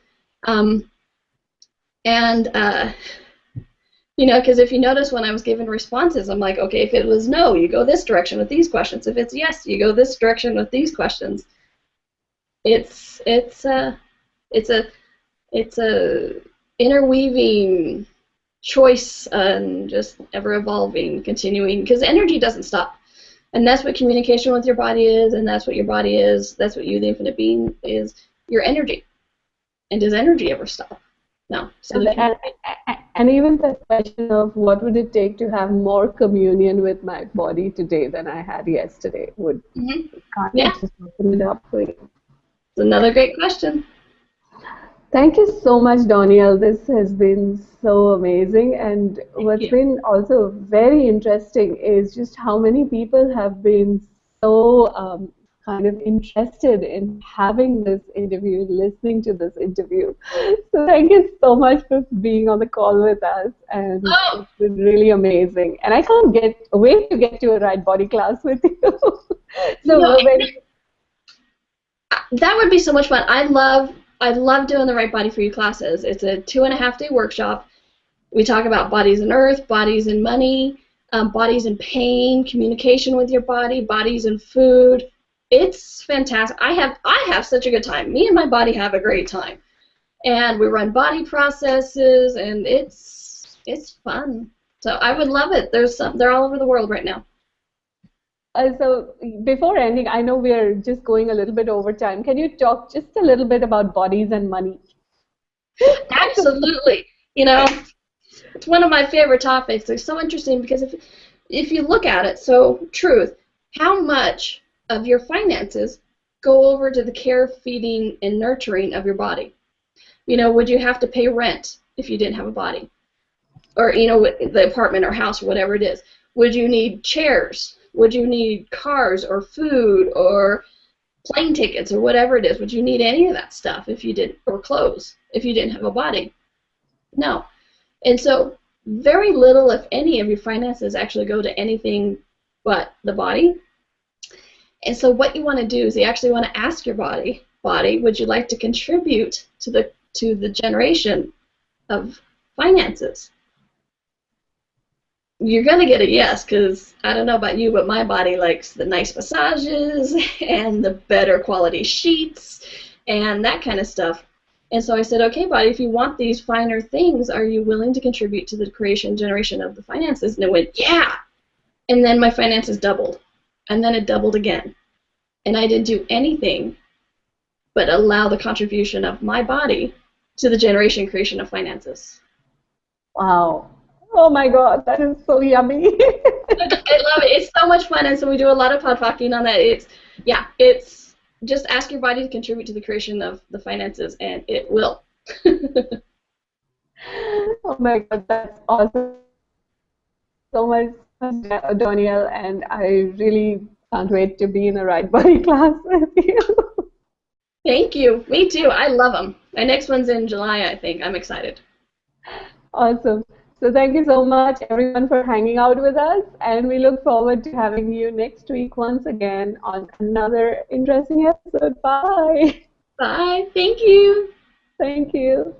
B: Because if you notice when I was giving responses, I'm like, okay, if it was no, you go this direction with these questions. If it's yes, you go this direction with these questions. It's a interweaving choice and just ever evolving, continuing, because energy doesn't stop. And that's what communication with your body is, and that's what your body is. That's what you, the infinite being, is your energy. And does energy ever stop? No. So
A: and even the question of what would it take to have more communion with my body today than I had yesterday would
B: just
A: open it up for you.
B: It's another great question.
A: Thank you so much, Donnielle. This has been so amazing. And
B: Thank
A: what's
B: you.
A: been also very interesting is just how many people have been so kind of interested in having this interview, listening to this interview. So thank you so much for being on the call with us. And
B: Oh,
A: it's been really amazing. And I can't wait to get to a right body class with you.
B: you know,
A: So when
B: that would be so much fun. I love doing the Right Body for You classes. It's a 2.5-day workshop. We talk about bodies in earth, bodies in money, bodies in pain, communication with your body, bodies in food. It's fantastic. I have such a good time. Me and my body have a great time. And we run body processes, and it's fun. So I would love it. They're all over the world right now.
A: So before ending, I know we are just going a little bit over time. Can you talk just a little bit about bodies and money?
B: Absolutely. You know, it's one of my favorite topics. They're so interesting because if you look at it, so truth, how much of your finances go over to the care, feeding, and nurturing of your body? You know, would you have to pay rent if you didn't have a body? Or, you know, the apartment or house or whatever it is? Would you need chairs? Would you need cars or food or plane tickets or whatever it is? Would you need any of that stuff if you didn't, or clothes, if you didn't have a body? No. And so very little, if any, of your finances actually go to anything but the body. And so what you want to do is you actually want to ask your body, would you like to contribute to the generation of finances? You're going to get a yes, because I don't know about you, but my body likes the nice massages and the better quality sheets and that kind of stuff. And so I said, okay, body, if you want these finer things, are you willing to contribute to the creation generation of the finances? And it went, yeah. And then my finances doubled. And then it doubled again. And I didn't do anything but allow the contribution of my body to the generation creation of finances.
A: Wow. Oh my God, that is so yummy.
B: I love it. It's so much fun, and so we do a lot of pod talking on that. It's just ask your body to contribute to the creation of the finances, and it will.
A: Oh my God, that's awesome. So much, Donnielle, and I really can't wait to be in a right body class with you.
B: Thank you. Me too. I love them. My next one's in July, I think. I'm excited.
A: Awesome. So thank you so much, everyone, for hanging out with us, and we look forward to having you next week once again on another interesting episode. Bye.
B: Bye. Thank you.
A: Thank you.